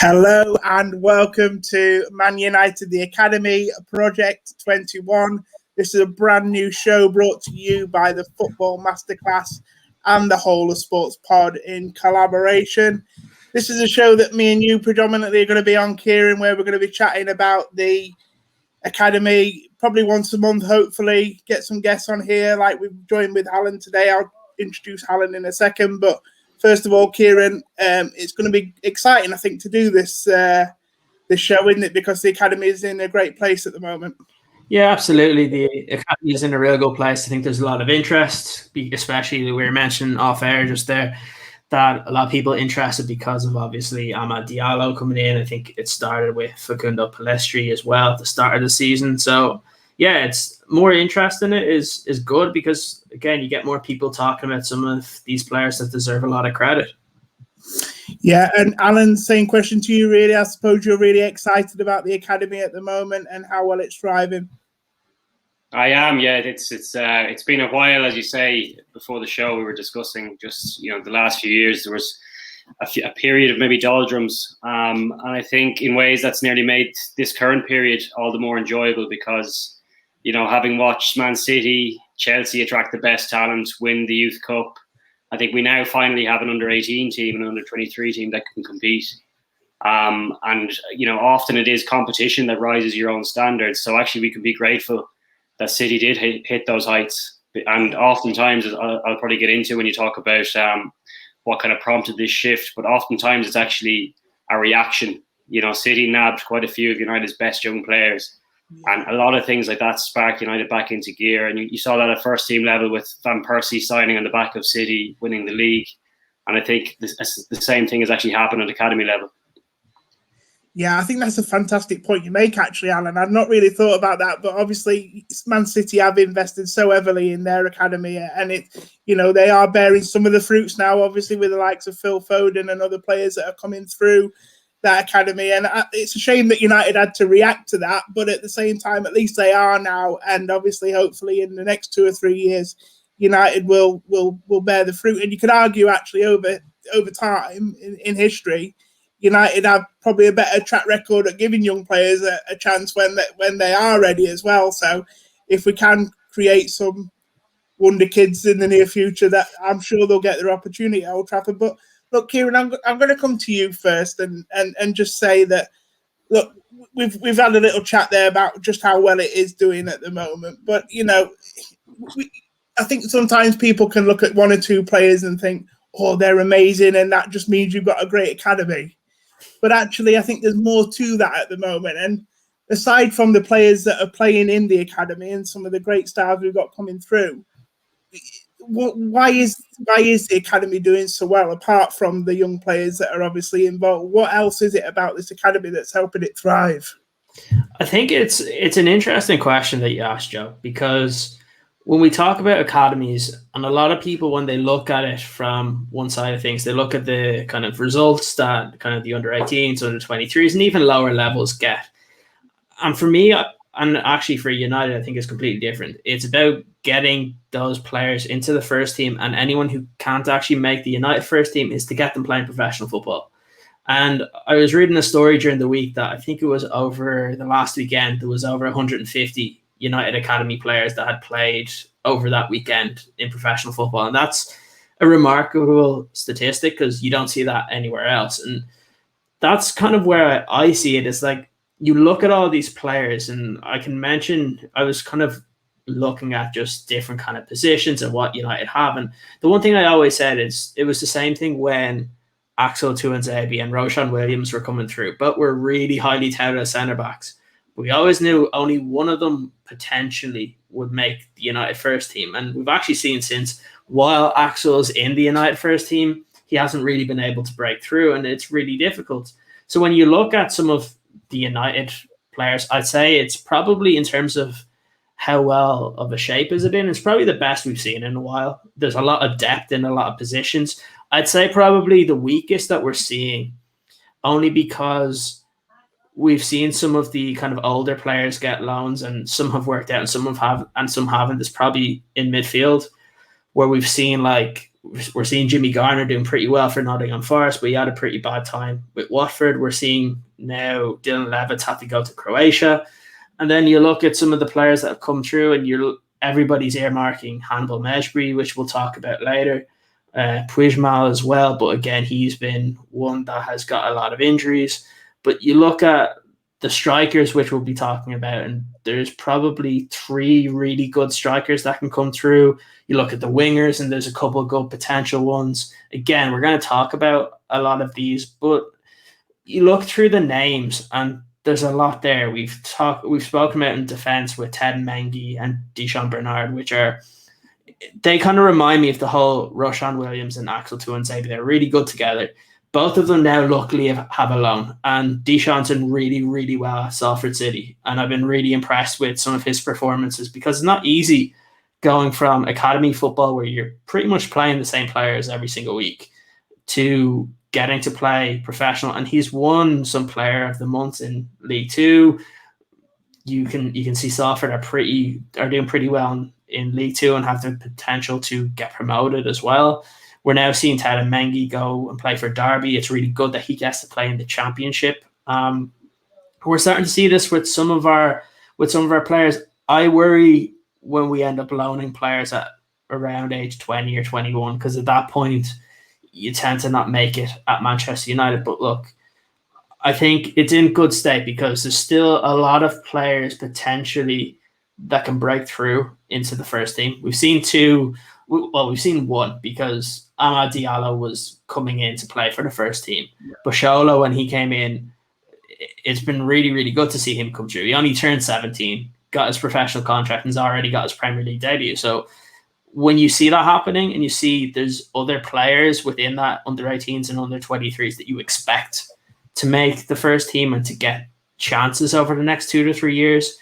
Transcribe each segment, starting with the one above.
Hello and welcome to Man Utd Academy Project 21. This is a brand new show brought to you by the Football Masterclass and the HallOfSportz pod in collaboration. This is a show that me and you predominantly are going to be on, Ciaran, where we're going to be chatting about the Academy probably once a month, hopefully. Get some guests on here like we've joined with Alan today. I'll introduce Alan in a second, but first of all, Ciaran, it's going to be exciting, I think, to do this show, isn't it? Because the Academy is in a great place at the moment. Yeah, absolutely. The Academy is in a real good place. I think there's a lot of interest, especially we were mentioning off air just there, that a lot of people are interested because of obviously Diallo coming in. I think it started with Facundo Palestri as well at the start of the season. So yeah, it's more interest in it is good because, again, you get more people talking about some of these players that deserve a lot of credit. Yeah, and Alan, same question to you, really. I suppose you're really excited about the Academy at the moment and how well it's thriving. I am, yeah. It's been a while, as you say, before the show we were discussing just, the last few years there was a period of maybe doldrums. And I think in ways that's nearly made this current period all the more enjoyable because, having watched Man City, Chelsea attract the best talent, win the Youth Cup, I think we now finally have an under-18 team and an under-23 team that can compete. And often it is competition that rises your own standards. So actually we can be grateful that City did hit those heights. And oftentimes, I'll probably get into when you talk about what kind of prompted this shift, but oftentimes it's actually a reaction. City nabbed quite a few of United's best young players. And a lot of things like that sparked United back into gear. And you saw that at first team level with Van Persie signing on the back of City, winning the league. And I think the same thing has actually happened at academy level. Yeah, I think that's a fantastic point you make, actually, Alan. I've not really thought about that, but obviously Man City have invested so heavily in their academy, and they are bearing some of the fruits now, obviously, with the likes of Phil Foden and other players that are coming through that academy. And it's a shame that United had to react to that, but at the same time, at least they are now, and obviously, hopefully, in the next 2 or 3 years, United will bear the fruit. And you could argue, actually, over time in history, United have probably a better track record at giving young players a chance when they are ready as well. So if we can create some wonder kids in the near future, that I'm sure they'll get their opportunity at Old Trafford. But look, Ciaran, I'm going to come to you first and just say that, look, we've had a little chat there about just how well it is doing at the moment. But, I think sometimes people can look at 1 or 2 players and think, oh, they're amazing, and that just means you've got a great academy. But actually, I think there's more to that at the moment. And aside from the players that are playing in the academy and some of the great stars we've got coming through, why is the academy doing so well, apart from the young players that are obviously involved? What else is it about this academy that's helping it thrive? I think it's an interesting question that you asked, Joe, because when we talk about academies, and a lot of people, when they look at it from one side of things, they look at the kind of results that kind of the under-18s, under-23s, and even lower levels get. And for me, and actually for United, I think it's completely different. It's about getting those players into the first team, and anyone who can't actually make the United first team is to get them playing professional football. And I was reading a story during the week that I think it was over the last weekend, there was over 150 United Academy players that had played over that weekend in professional football. And that's a remarkable statistic because you don't see that anywhere else. And that's kind of where I see it. It's like you look at all these players, and I can mention, I was kind of looking at just different kind of positions and what United have. And the one thing I always said is it was the same thing when Axel Tuanzebe and Roshan Williams were coming through, but were really highly touted as centre-backs. We always knew only one of them potentially would make the United first team. And we've actually seen since, while Axel's in the United first team, he hasn't really been able to break through, and it's really difficult. So when you look at some of the United players, I'd say it's probably, in terms of how well of a shape is it in, it's probably the best we've seen in a while. There's a lot of depth in a lot of positions. I'd say probably the weakest that we're seeing, only because we've seen some of the kind of older players get loans, and some have worked out and some have and some haven't. It's probably in midfield, where we've seen, like, We're seeing Jimmy Garner doing pretty well for Nottingham Forest, but he had a pretty bad time with Watford. We're seeing now Dylan Levitt have to go to Croatia. And then you look at some of the players that have come through, and everybody's earmarking Hannibal Mejbri, which we'll talk about later. Puigmal as well, but again, he's been one that has got a lot of injuries. But you look at the strikers, which we'll be talking about, and there's probably 3 really good strikers that can come through. You look at the wingers, and there's a couple of good potential ones. Again, we're going to talk about a lot of these, but you look through the names, and there's a lot there. We've spoken about in defense with Ted Mengi and Deshaun Bernard, they kind of remind me of the whole Roshan Williams and Axel Tuanzebe. They're really good together. Both of them now luckily have a loan, and Deshaun's done really, really well at Salford City, and I've been really impressed with some of his performances, because it's not easy going from academy football where you're pretty much playing the same players every single week to getting to play professional. And he's won some Player of the Month in League Two. You can see Salford are doing pretty well in League Two and have the potential to get promoted as well. We're now seeing Ted Mengi go and play for Derby. It's really good that he gets to play in the Championship. We're starting to see this with some of our players. I worry when we end up loaning players at around age 20 or 21, because at that point you tend to not make it at Manchester United. But look, I think it's in good state, because there's still a lot of players potentially that can break through into the first team. We've seen one, because Amad Diallo was coming in to play for the first team. Yeah. But Shola, when he came in, it's been really, really good to see him come through. He only turned 17, got his professional contract, and has already got his Premier League debut. So when you see that happening, and you see there's other players within that under-18s and under-23s that you expect to make the first team and to get chances over the next 2 to 3 years,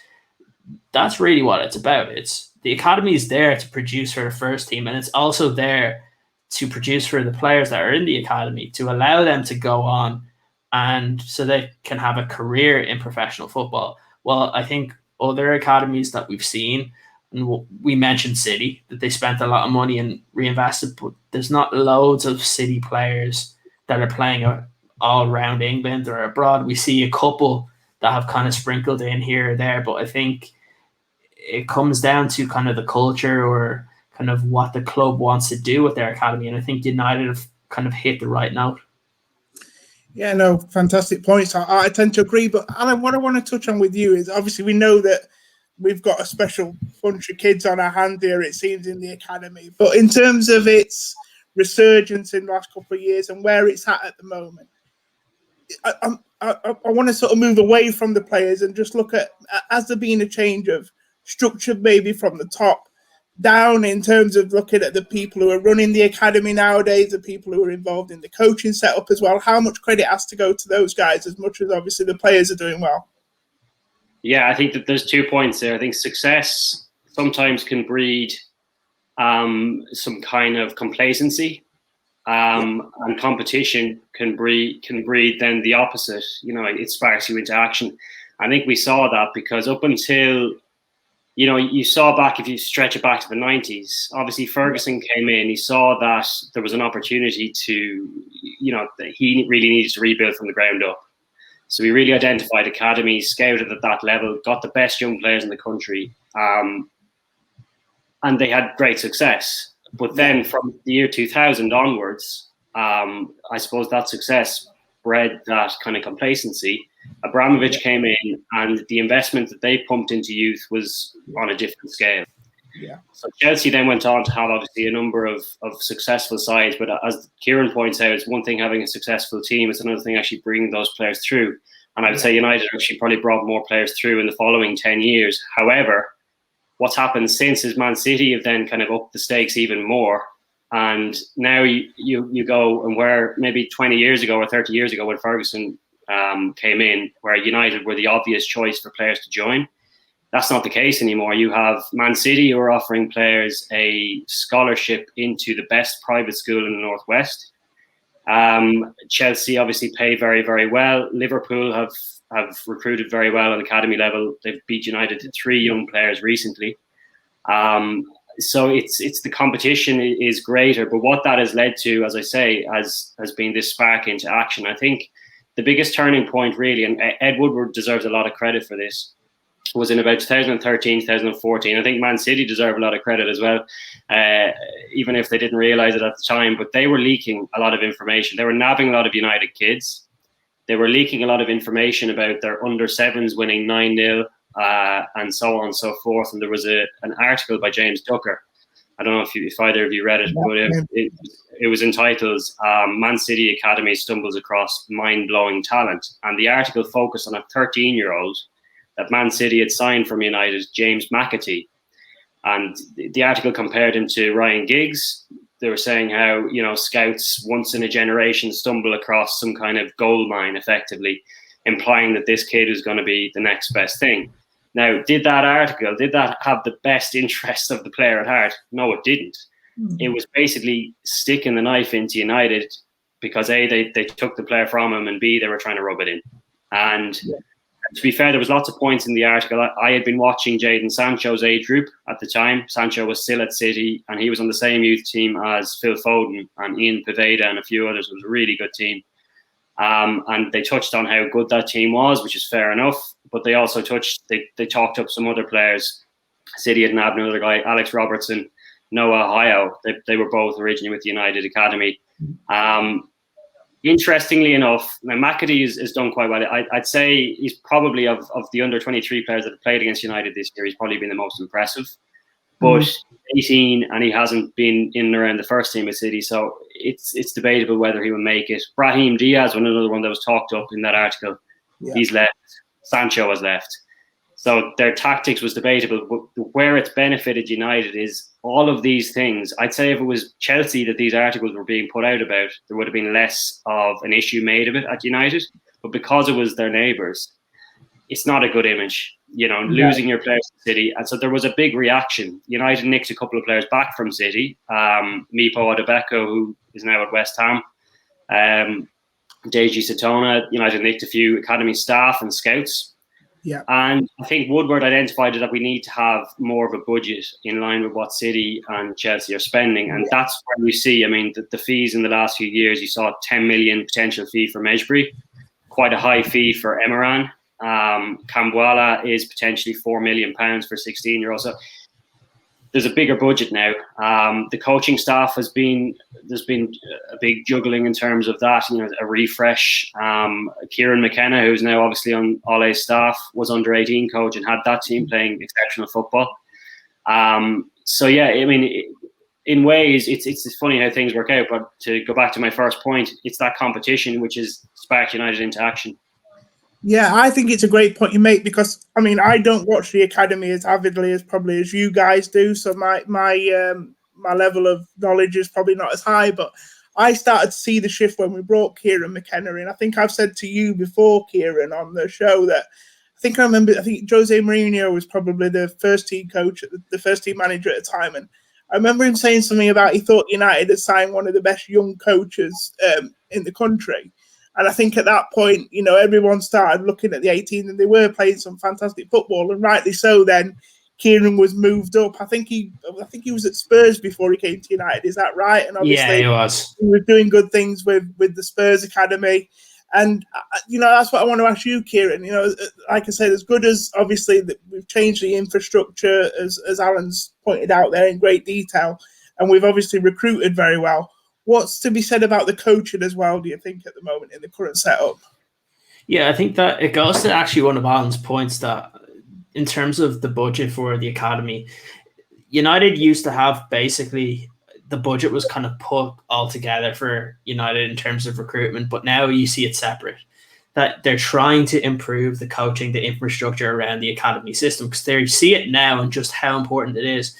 that's really what it's about. It's the academy is there to produce for the first team, and it's also there to produce for the players that are in the academy, to allow them to go on and so they can have a career in professional football. Well, I think other academies that we've seen, and we mentioned City, that they spent a lot of money and reinvested, but there's not loads of City players that are playing all around England or abroad. We see a couple that have kind of sprinkled in here or there, but I think it comes down to kind of the culture or kind of what the club wants to do with their academy. And I think United have kind of hit the right note. Yeah, no, fantastic points. I tend to agree. But Alan, what I want to touch on with you is, obviously we know that we've got a special bunch of kids on our hand here, it seems, in the academy. But in terms of its resurgence in the last couple of years and where it's at the moment, I want to sort of move away from the players and just look at, has there been a change of structure maybe from the top down, in terms of looking at the people who are running the academy nowadays, the people who are involved in the coaching setup as well? How much credit has to go to those guys as much as obviously the players are doing well? Yeah, I think that there's 2 points there. I think success sometimes can breed some kind of complacency, and competition can breed then the opposite. You know, it sparks you into action. I think we saw that because up until, you know, you saw back, if you stretch it back to the 90s, obviously Ferguson came in, he saw that there was an opportunity to, you know, he really needed to rebuild from the ground up. So we really identified academies, scouted at that level, got the best young players in the country, and they had great success. But then from the year 2000 onwards, I suppose that success bred that kind of complacency. Abramovich came in, and the investment that they pumped into youth was on a different scale. Yeah. So Chelsea then went on to have obviously a number of successful sides, but as Ciaran points out, it's one thing having a successful team, it's another thing actually bringing those players through. And I would say United actually probably brought more players through in the following 10 years. However, what's happened since is Man City have then kind of upped the stakes even more. And now you go, and where maybe 20 years ago or 30 years ago when Ferguson came in, where United were the obvious choice for players to join, that's not the case anymore. You have Man City who are offering players a scholarship into the best private school in the Northwest. Chelsea obviously pay very, very well. Liverpool have recruited very well on academy level. They've beat United to 3 young players recently. So it's the competition is greater, but what that has led to, as I say, has been this spark into action. I think the biggest turning point, really, and Ed Woodward deserves a lot of credit for this, was in about 2013, 2014. I think Man City deserve a lot of credit as well, even if they didn't realise it at the time. But they were leaking a lot of information. They were nabbing a lot of United kids. They were leaking a lot of information about their under-7s winning 9-0 and so on and so forth. And there was an article by James Ducker. I don't know if either of you read it, but it was entitled Man City Academy Stumbles Across Mind-Blowing Talent. And the article focused on a 13-year-old that Man City had signed from United, James McAtee. And the article compared him to Ryan Giggs. They were saying how, scouts once in a generation stumble across some kind of gold mine, effectively, implying that this kid is going to be the next best thing. Now, did that have the best interest of the player at heart? No, it didn't. It was basically sticking the knife into United because A, they took the player from him, and B, they were trying to rub it in. And to be fair, there was lots of points in the article. I had been watching Jadon Sancho's age group at the time. Sancho was still at City, and he was on the same youth team as Phil Foden and Ian Poveda and a few others. It was a really good team. And they touched on how good that team was, which is fair enough. But they also they talked up some other players. City had nabbed another guy, Alex Robertson, Noah Hyo. They were both originally with the United Academy. Interestingly enough, now McAtee is done quite well. I'd say he's probably of the under-23 players that have played against United this year, he's probably been the most impressive. But 18, and he hasn't been in and around the first team at City, so it's debatable whether he will make it. Brahim Diaz, another one that was talked up in that article, he's left. Sancho has left. So their tactics was debatable, but where it's benefited United is all of these things. I'd say if it was Chelsea that these articles were being put out about, there would have been less of an issue made of it at United. But because it was their neighbours, it's not a good image, losing your players to City. And so there was a big reaction. United nicked a couple of players back from City. Mipo Adebeko, who is now at West Ham. Deji Satona, United nicked a few academy staff and scouts. Yeah. And I think Woodward identified that we need to have more of a budget in line with what City and Chelsea are spending. And that's where we see, the fees in the last few years. You saw 10 million potential fee for Mejbri, quite a high fee for Emeran. Kambuala is potentially £4 million for 16-year-olds. So there's a bigger budget now. The coaching staff there's been a big juggling in terms of that, a refresh. Ciaran McKenna, who's now obviously on Ole's staff, was under 18 coach and had that team playing exceptional football. In ways, it's funny how things work out. But to go back to my first point, it's that competition which has sparked United into action. Yeah, I think it's a great point you make because I don't watch the academy as avidly as probably as you guys do, so my level of knowledge is probably not as high. But I started to see the shift when we brought Ciaran McKenna in. I think I've said to you before, Ciaran, on the show that I think Jose Mourinho was probably the first team coach, the first team manager at the time, and I remember him saying something about he thought United had signed one of the best young coaches in the country. And I think at that point, everyone started looking at the 18 and they were playing some fantastic football, and rightly so. Then Ciaran was moved up. I think he was at Spurs before he came to United. Is that right? And obviously, he was doing good things with the Spurs academy. And that's what I want to ask you, Ciaran. Like I said, as good as obviously that we've changed the infrastructure, as Alan's pointed out there in great detail, and we've obviously recruited very well. What's to be said about the coaching as well, do you think, at the moment in the current setup? Yeah, I think that it goes to actually one of Alan's points that in terms of the budget for the academy, United used to have basically the budget was kind of put all together for United in terms of recruitment, but now you see it separate. That they're trying to improve the coaching, the infrastructure around the academy system because they see it now and just how important it is.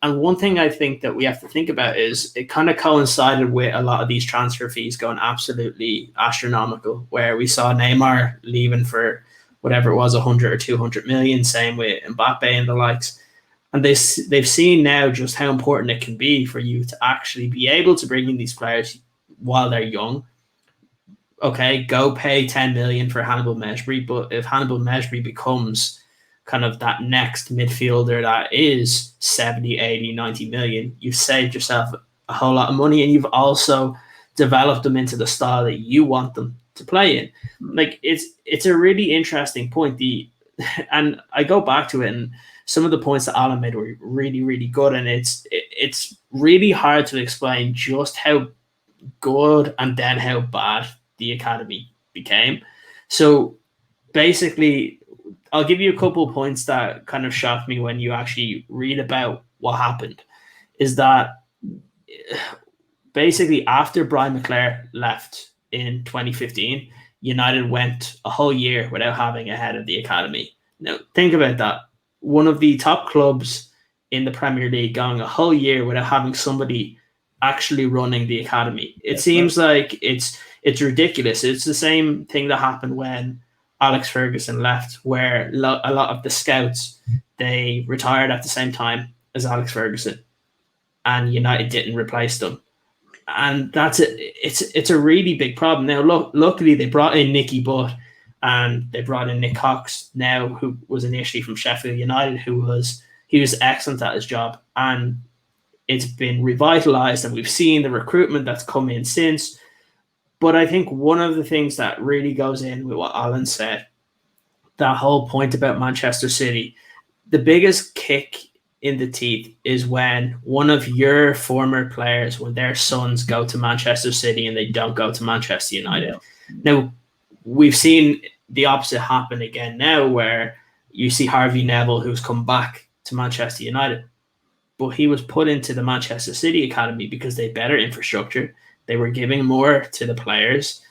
And one thing I think that we have to think about is it kind of coincided with a lot of these transfer fees going absolutely astronomical, where we saw Neymar leaving for whatever it was, 100 or 200 million, same with Mbappe and the likes. And they've seen now just how important it can be for you to actually be able to bring in these players while they're young. Okay, go pay 10 million for Hannibal Mejbri, but if Hannibal Mejbri becomes kind of that next midfielder that is 70, 80, 90 million, you've saved yourself a whole lot of money, and you've also developed them into the style that you want them to play in. Like, it's a really interesting point. And I go back to it, and some of the points that Alan made were really, really good, and it's really hard to explain just how good and then how bad the academy became. So basically, I'll give you a couple of points that kind of shocked me when you actually read about what happened. Is that basically after Brian McNeill left in 2015, United went a whole year without having a head of the academy. Now, think about that. One of the top clubs in the Premier League going a whole year without having somebody actually running the academy. It seems like it's ridiculous. It's the same thing that happened when Alex Ferguson left, where a lot of the scouts, they retired at the same time as Alex Ferguson, and United didn't replace them. And that's it. It's a really big problem. Now, luckily they brought in Nicky Butt, and they brought in Nick Cox now, who was initially from Sheffield United, he was excellent at his job, and it's been revitalized, and we've seen the recruitment that's come in since. But I think one of the things that really goes in with what Alan said, that whole point about Manchester City, the biggest kick in the teeth is when one of your former players, when their sons go to Manchester City and they don't go to Manchester United. Now, we've seen the opposite happen again now, where you see Harvey Neville, who's come back to Manchester United, but he was put into the Manchester City Academy because they had better infrastructure. They were giving more to the players,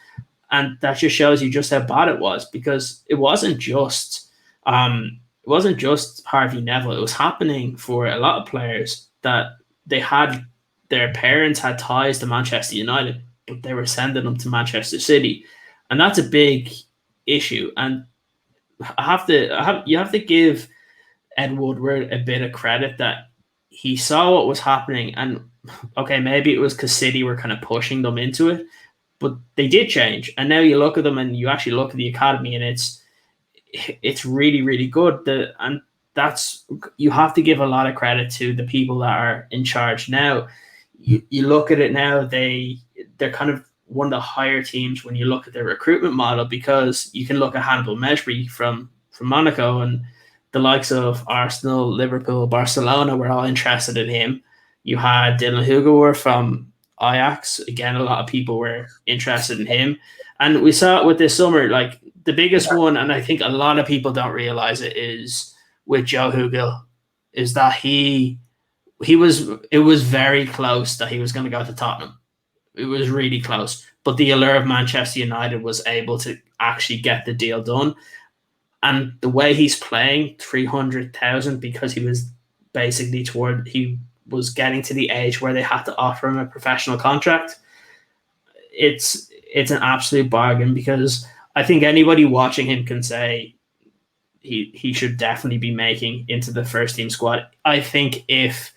and that just shows you just how bad it was, because it wasn't just Harvey Neville. It was happening for a lot of players that their parents had ties to Manchester United, but they were sending them to Manchester City, and that's a big issue. And you have to give Ed Woodward a bit of credit that he saw what was happening, and okay, maybe it was because City were kind of pushing them into it, but they did change. And now you look at them and you actually look at the academy, and it's really, really good. And that's, you have to give a lot of credit to the people that are in charge now. You look at it now, they're kind of one of the higher teams when you look at their recruitment model, because you can look at Hannibal Mejbri from Monaco, and the likes of Arsenal, Liverpool, Barcelona were all interested in him. You had Dylan Hugill from Ajax. Again, a lot of people were interested in him. And we saw it with this summer, like the biggest one, and I think a lot of people don't realize it, is with Joe Hugill, is that it was very close that he was going to go to Tottenham. It was really close. But the allure of Manchester United was able to actually get the deal done. And the way he's playing, 300,000, because he was basically he was getting to the age where they had to offer him a professional contract. It's an absolute bargain, because I think anybody watching him can say he should definitely be making into the first team squad. I think if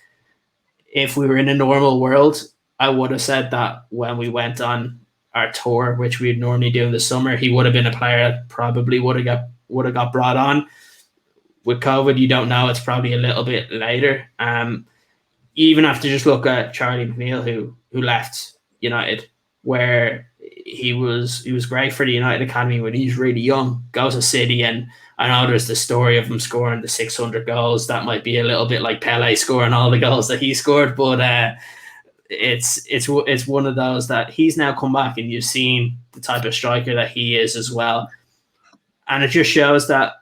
we were in a normal world, I would have said that when we went on our tour, which we'd normally do in the summer, he would have been a player that probably would have got brought on. With COVID, you don't know. It's probably a little bit later. You even have to just look at Charlie McNeill, who left United, where he was great for the United Academy when he's really young, goes to City, and I know there's the story of him scoring the 600 goals. That might be a little bit like Pele scoring all the goals that he scored, but it's one of those that he's now come back, and you've seen the type of striker that he is as well. And it just shows that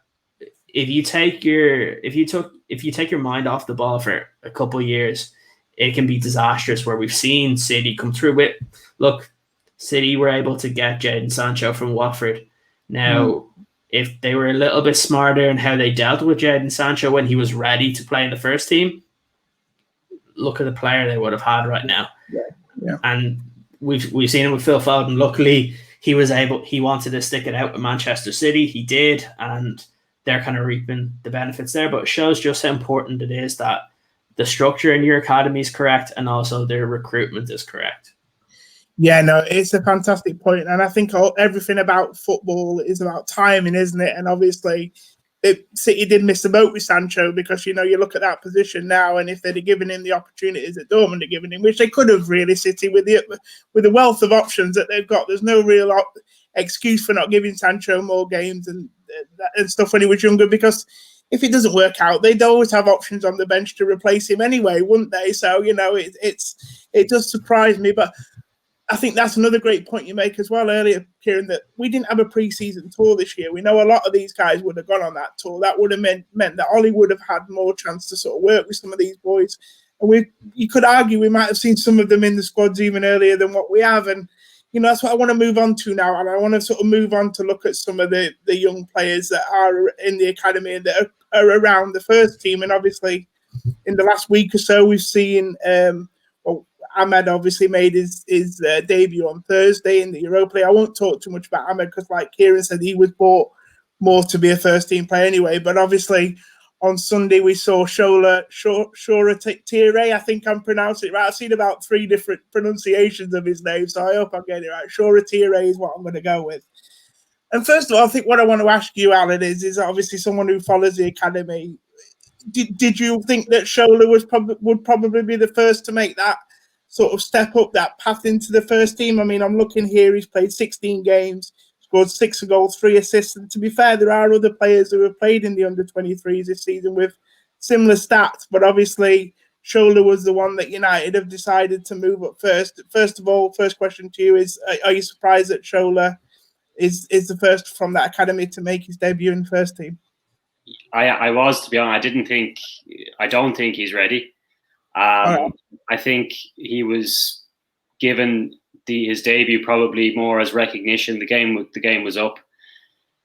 if you take your mind off the ball for a couple of years, it can be disastrous, where we've seen City come through with. Look, City were able to get Jadon Sancho from Watford. Now, if they were a little bit smarter in how they dealt with Jadon Sancho when he was ready to play in the first team, look at the player they would have had right now. Yeah. And we've seen him with Phil Foden. Luckily, he wanted to stick it out with Manchester City. He did, and they're kind of reaping the benefits there. But it shows just how important it is that the structure in your academy is correct, and also their recruitment is correct. Yeah, no, it's a fantastic point. And I think everything about football is about timing, isn't it? And obviously, City did miss the boat with Sancho because, you look at that position now, and if they'd have given him the opportunities that Dortmund had given him, which they could have really, City, with the wealth of options that they've got, there's no real excuse for not giving Sancho more games and stuff when he was younger, because if it doesn't work out, they'd always have options on the bench to replace him anyway, wouldn't they? So, it does surprise me, but I think that's another great point you make as well earlier, Ciaran, that we didn't have a pre-season tour this year. We know a lot of these guys would have gone on that tour. That would have meant that Ollie would have had more chance to sort of work with some of these boys. And you could argue we might have seen some of them in the squads even earlier than what we have. And, that's what I want to move on to now. And I want to sort of move on to look at some of the young players that are in the academy and that are around the first team. And obviously, in the last week or so, we've seen... Ahmed obviously made his debut on Thursday in the Europa League. I won't talk too much about Ahmed because, like Ciaran said, he was bought more to be a first-team player anyway. But obviously, on Sunday, we saw Shola Shoretire. I think I'm pronouncing it right. I've seen about 3 different pronunciations of his name, so I hope I'm getting it right. Shoretire is what I'm going to go with. And first of all, I think what I want to ask you, Alan, is obviously someone who follows the academy. Did you think that Shola would probably be the first to make that sort of step up, that path into the first team? I mean, I'm looking here, he's played 16 games, scored 6 goals, 3 assists. And to be fair, there are other players who have played in the under-23s this season with similar stats. But obviously, Shola was the one that United have decided to move up first. First of all, first question to you is, are you surprised that Shola is the first from that academy to make his debut in the first team? I was, to be honest. I don't think he's ready. Right. I think he was given his debut probably more as recognition. The game was up.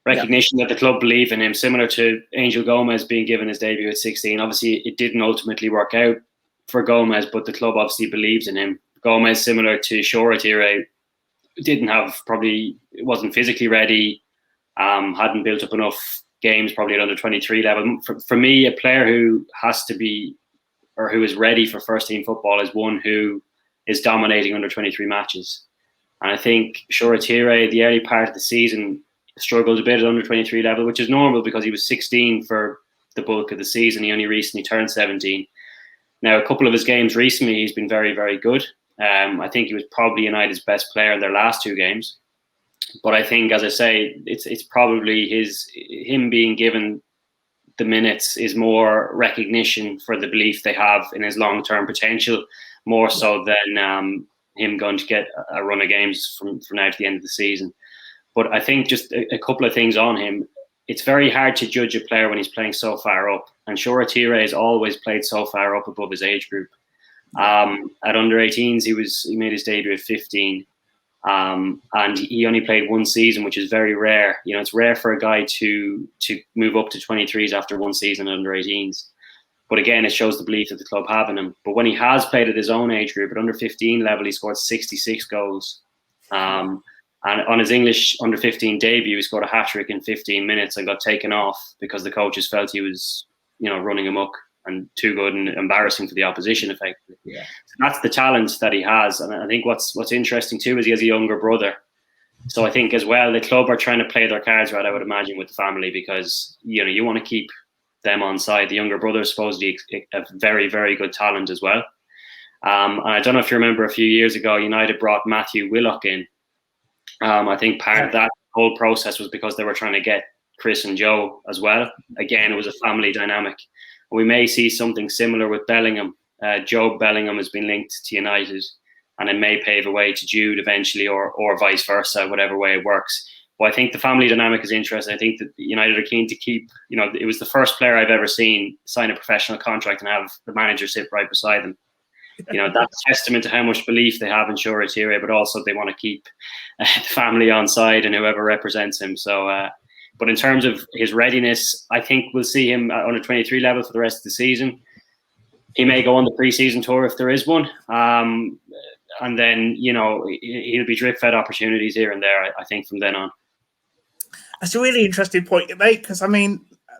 Recognition that the club believe in him, similar to Angel Gomez being given his debut at 16. Obviously, it didn't ultimately work out for Gomez, but the club obviously believes in him. Gomez, similar to Shoretire, wasn't physically ready, hadn't built up enough games probably at under 23 level. For me, a player who has to be, or who is ready for first team football, is one who is dominating under 23 matches. And I think Shoretire, the early part of the season, struggled a bit at under 23 level, which is normal because he was 16 for the bulk of the season. He only recently turned 17. Now, a couple of his games recently, he's been very, very good. I think he was probably United's best player in their last 2 games. But I think, as I say, it's probably him being given the minutes is more recognition for the belief they have in his long-term potential, more so than him going to get a run of games from now to the end of the season. But I think just a couple of things on him. It's very hard to judge a player when he's playing so far up. And Shoretire has always played so far up above his age group. At under 18s, he made his debut at 15. And he only played 1 season, which is very rare. You know, it's rare for a guy to move up to 23s after 1 season at under 18s. But again, it shows the belief that the club have in him. But when he has played at his own age group, at under 15 level, he scored 66 goals. And on his English under 15 debut, he scored a hat-trick in 15 minutes and got taken off because the coaches felt he was, running amok and too good and embarrassing for the opposition, effectively. Yeah. So that's the talent that he has. And I think what's interesting too is he has a younger brother. So I think as well, the club are trying to play their cards right, I would imagine, with the family, because, you want to keep them on side. The younger brother is supposedly a very, very good talent as well. And I don't know if you remember a few years ago, United brought Matthew Willock in. I think part of that whole process was because they were trying to get Chris and Joe as well. Again, it was a family dynamic. We may see something similar with Bellingham. Joe Bellingham has been linked to United, and it may pave a way to Jude eventually, or vice versa, whatever way it works. But I think the family dynamic is interesting. I think that United are keen to keep, it was the first player I've ever seen sign a professional contract and have the manager sit right beside them. That's testament to how much belief they have in Shoretire, but also they want to keep the family on side and whoever represents him. So, but in terms of his readiness, I think we'll see him on a 23 level for the rest of the season. He may go on the pre-season tour if there is one. And then, he'll be drip-fed opportunities here and there, I think, from then on. That's a really interesting point you make, because,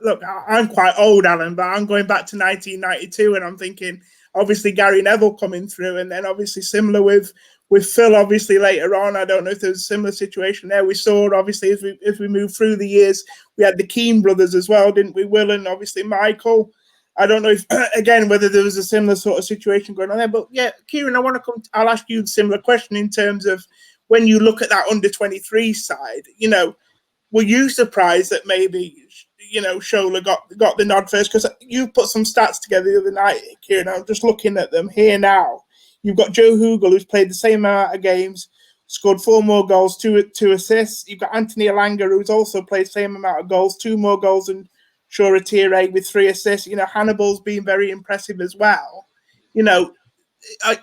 look, I'm quite old, Alan, but I'm going back to 1992 and I'm thinking, obviously, Gary Neville coming through, and then obviously similar with with Phil, obviously, later on. I don't know if there's a similar situation there. We saw, obviously, as we move through the years, we had the Kane brothers as well, didn't we? Will and obviously Michael. I don't know if, again, whether there was a similar sort of situation going on there. But yeah, Ciaran, I'll ask you a similar question in terms of when you look at that under-23 side, you know, were you surprised that maybe, you know, Shola got the nod first? Because you put some stats together the other night, Ciaran. I'm just looking at them here now. You've got Joe Hugill, who's played the same amount of games, scored 4 more goals, two assists. You've got Anthony Elanga, who's also played the same amount of goals, 2 more goals than Shoretire with 3 assists. You know, Hannibal's been very impressive as well. You know,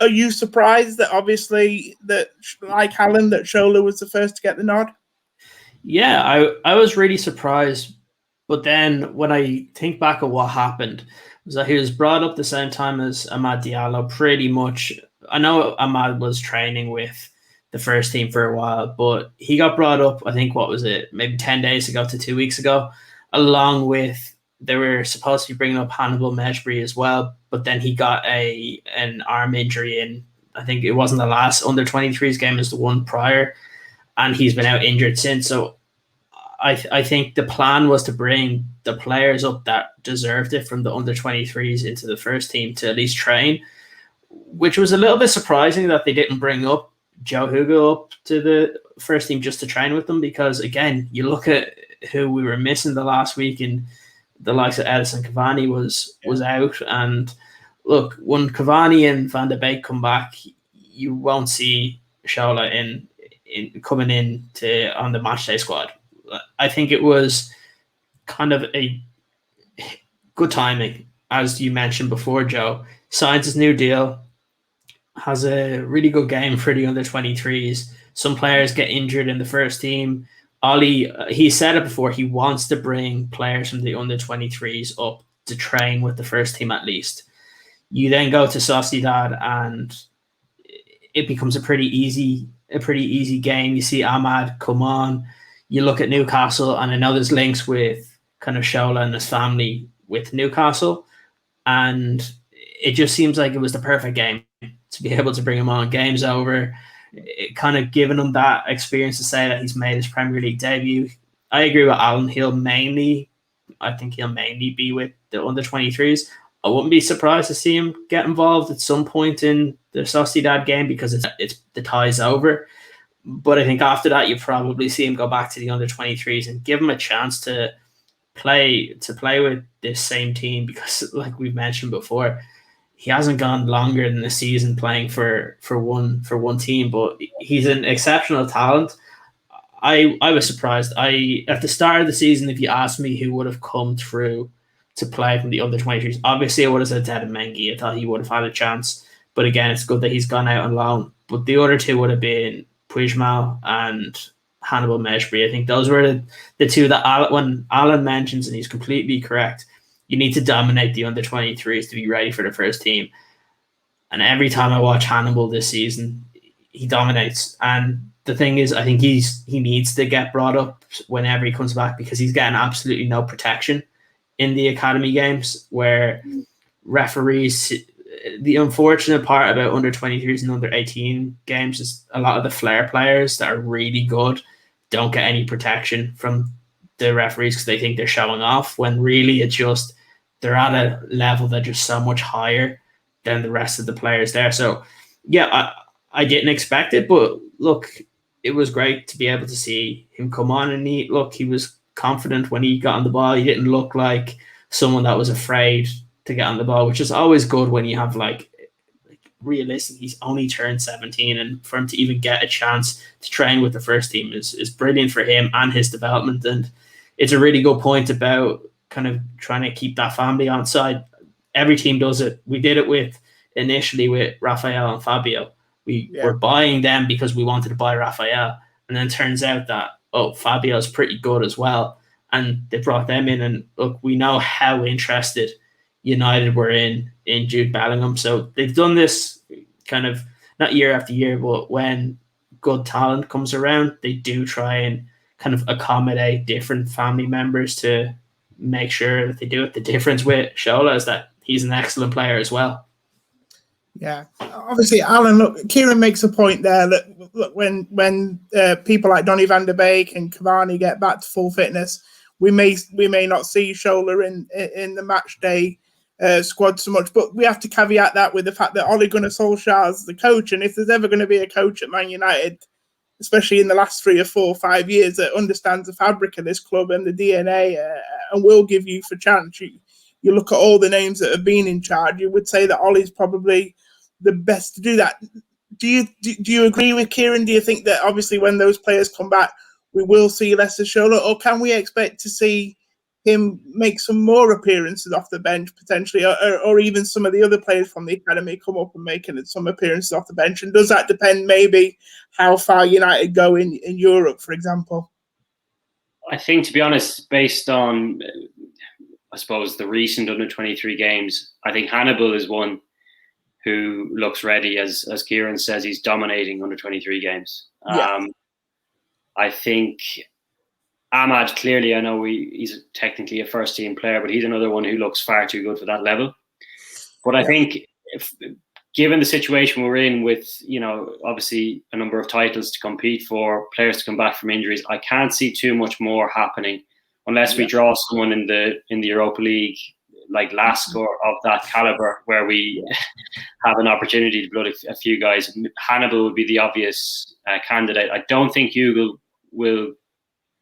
are you surprised that obviously that, like Alan, that Shola was the first to get the nod? Yeah, I was really surprised. But then when I think back of what happened, was that he was brought up the same time as Amad Diallo, pretty much. I know Amad was training with the first team for a while, but he got brought up, I think, what was it, maybe 10 days ago to 2 weeks ago, along with, they were supposed to be bringing up Hannibal Mejbri as well, but then he got an arm injury in, I think it wasn't the last under-23s game, it was the one prior, and he's been out injured since. So I think the plan was to bring the players up that deserved it from the under-23s into the first team to at least train, which was a little bit surprising that they didn't bring up Joe Hugill up to the first team just to train with them, because, again, you look at who we were missing the last week, and the likes of Edison Cavani was out. And look, when Cavani and Van de Beek come back, you won't see Shola in coming in on the matchday squad. I think it was kind of a good timing, as you mentioned before. Joe signs his new deal, has a really good game for the under-23s. Some players get injured in the first team. Ollie, he said it before, he wants to bring players from the under-23s up to train with the first team at least. You then go to Sociedad and it becomes a pretty easy game. You see Amad come on. You look at Newcastle, and I know there's links with kind of Shola and his family with Newcastle, and it just seems like it was the perfect game to be able to bring him on. Game's over. It kind of giving him that experience to say that he's made his Premier League debut. I agree with Alan. I think he'll mainly be with the under-23s. I wouldn't be surprised to see him get involved at some point in the Sociedad game, because it's the tie's over. But I think after that, you probably see him go back to the under-23s and give him a chance to play with this same team, because, like we've mentioned before, he hasn't gone longer than a season playing for one team, but he's an exceptional talent. I was surprised. At the start of the season, if you asked me who would have come through to play from the under-23s, obviously I would have said Ted Mengi. I thought he would have had a chance. But again, it's good that he's gone out on loan. But the other two would have been Puigmal and Hannibal Mejbri. I think those were the two that when Alan mentions, and he's completely correct, you need to dominate the under-23s to be ready for the first team. And every time I watch Hannibal this season, he dominates. And the thing is, I think he needs to get brought up whenever he comes back, because he's getting absolutely no protection in the academy games, where referees, the unfortunate part about under-23s and under-18 games is a lot of the flair players that are really good don't get any protection from the referees because they think they're showing off, when really it's just they're at a level that's just so much higher than the rest of the players there. So, yeah, I didn't expect it, but look, it was great to be able to see him come on, and he was confident when he got on the ball. He didn't look like someone that was afraid to get on the ball, which is always good when you have like realistic. He's only turned 17, and for him to even get a chance to train with the first team is brilliant for him and his development. And it's a really good point about kind of trying to keep that family on side. Every team does it. We did it initially with Rafael and Fabio. We were buying them because we wanted to buy Rafael, and then it turns out that Fabio's pretty good as well, and they brought them in. And look, we know how interested United were in Jude Bellingham, so they've done this kind of not year after year, but when good talent comes around, they do try and kind of accommodate different family members to make sure that they do it. The difference with Shola is that he's an excellent player as well. Yeah, obviously, Alan. Look, Ciaran makes a point there that look, when people like Donny van der Beek and Cavani get back to full fitness, we may not see Shola in the match day squad so much. But we have to caveat that with the fact that Ole Gunnar Solskjaer is the coach, and if there's ever going to be a coach at Man United, especially in the last 3 or 4 or 5 years, that understands the fabric of this club and the DNA, and will give you for chance. You look at all the names that have been in charge, you would say that Ollie's probably the best to do that. Do you agree with Ciaran? Do you think that obviously when those players come back, we will see less of Shola, or can we expect to see him make some more appearances off the bench potentially, or even some of the other players from the academy come up and making some appearances off the bench? And does that depend maybe how far United go in Europe, for example? I think, to be honest, based on, I suppose, the recent under-23 games, I think Hannibal is one who looks ready. As Ciaran says, he's dominating under-23 games. Yeah. I think Ahmad, clearly, I know he's technically a first-team player, but he's another one who looks far too good for that level. But I think, given the situation we're in with, obviously a number of titles to compete for, players to come back from injuries, I can't see too much more happening unless we draw someone in the Europa League like Lask or of that caliber, where we have an opportunity to blood a few guys. Hannibal would be the obvious candidate. I don't think Hugill will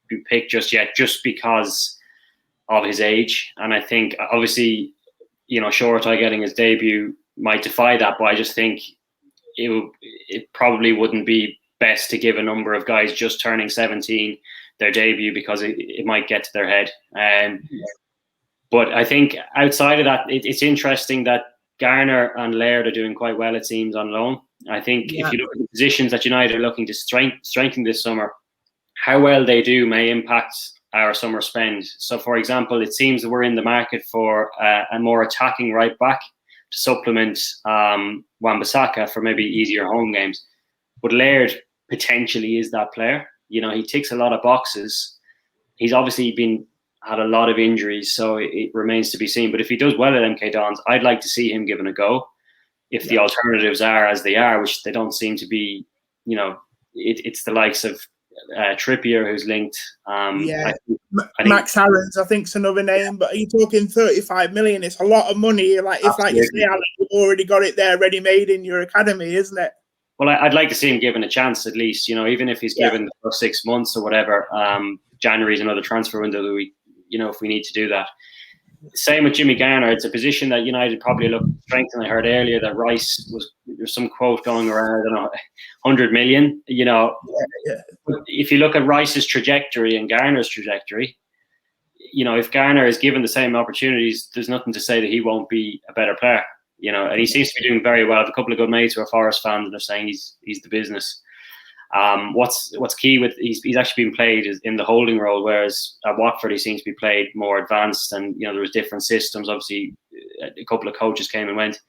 be picked just yet, just because of his age. And I think, obviously, Shoretire getting his debut might defy that, but I just think it probably wouldn't be best to give a number of guys just turning 17 their debut, because it might get to their head. But I think outside of that, it's interesting that Garner and Laird are doing quite well, it seems, on loan. I think if you look at the positions that United are looking to strengthen this summer, how well they do may impact our summer spend. So, for example, it seems that we're in the market for a more attacking right back to supplement Wan-Bissaka for maybe easier home games. But Laird potentially is that player. He ticks a lot of boxes. He's obviously had a lot of injuries, so it remains to be seen. But if he does well at MK Dons, I'd like to see him given a go. If the alternatives are as they are, which they don't seem to be, it's the likes of Trippier who's linked. Max Harrens, I think, is another name. But are you talking 35 million? It's a lot of money. Like you say, Alan, you've already got it there ready-made in your academy, isn't it? Well, I'd like to see him given a chance at least. Even if he's given the first 6 months or whatever. January is another transfer window that we, if we need to do that. Same with Jimmy Garner. It's a position that United probably look to strengthen. I heard earlier that Rice there's some quote going around, I don't know, 100 million. If you look at Rice's trajectory and Garner's trajectory, if Garner is given the same opportunities, there's nothing to say that he won't be a better player. And he seems to be doing very well. I have a couple of good mates who are Forest fans, and they're saying he's the business. What's key with he's actually been played in the holding role, whereas at Watford he seems to be played more advanced, and there was different systems. Obviously, a couple of coaches came and went,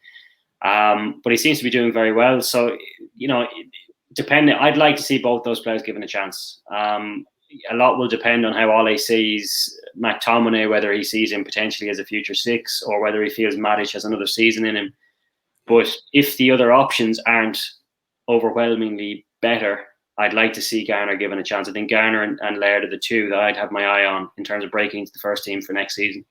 but he seems to be doing very well. So depending, I'd like to see both those players given a chance. A lot will depend on how Ole sees McTominay, whether he sees him potentially as a future 6 or whether he feels Matic has another season in him. But if the other options aren't overwhelmingly better, I'd like to see Garner given a chance. I think Garner and Laird are the two that I'd have my eye on in terms of breaking into the first team for next season.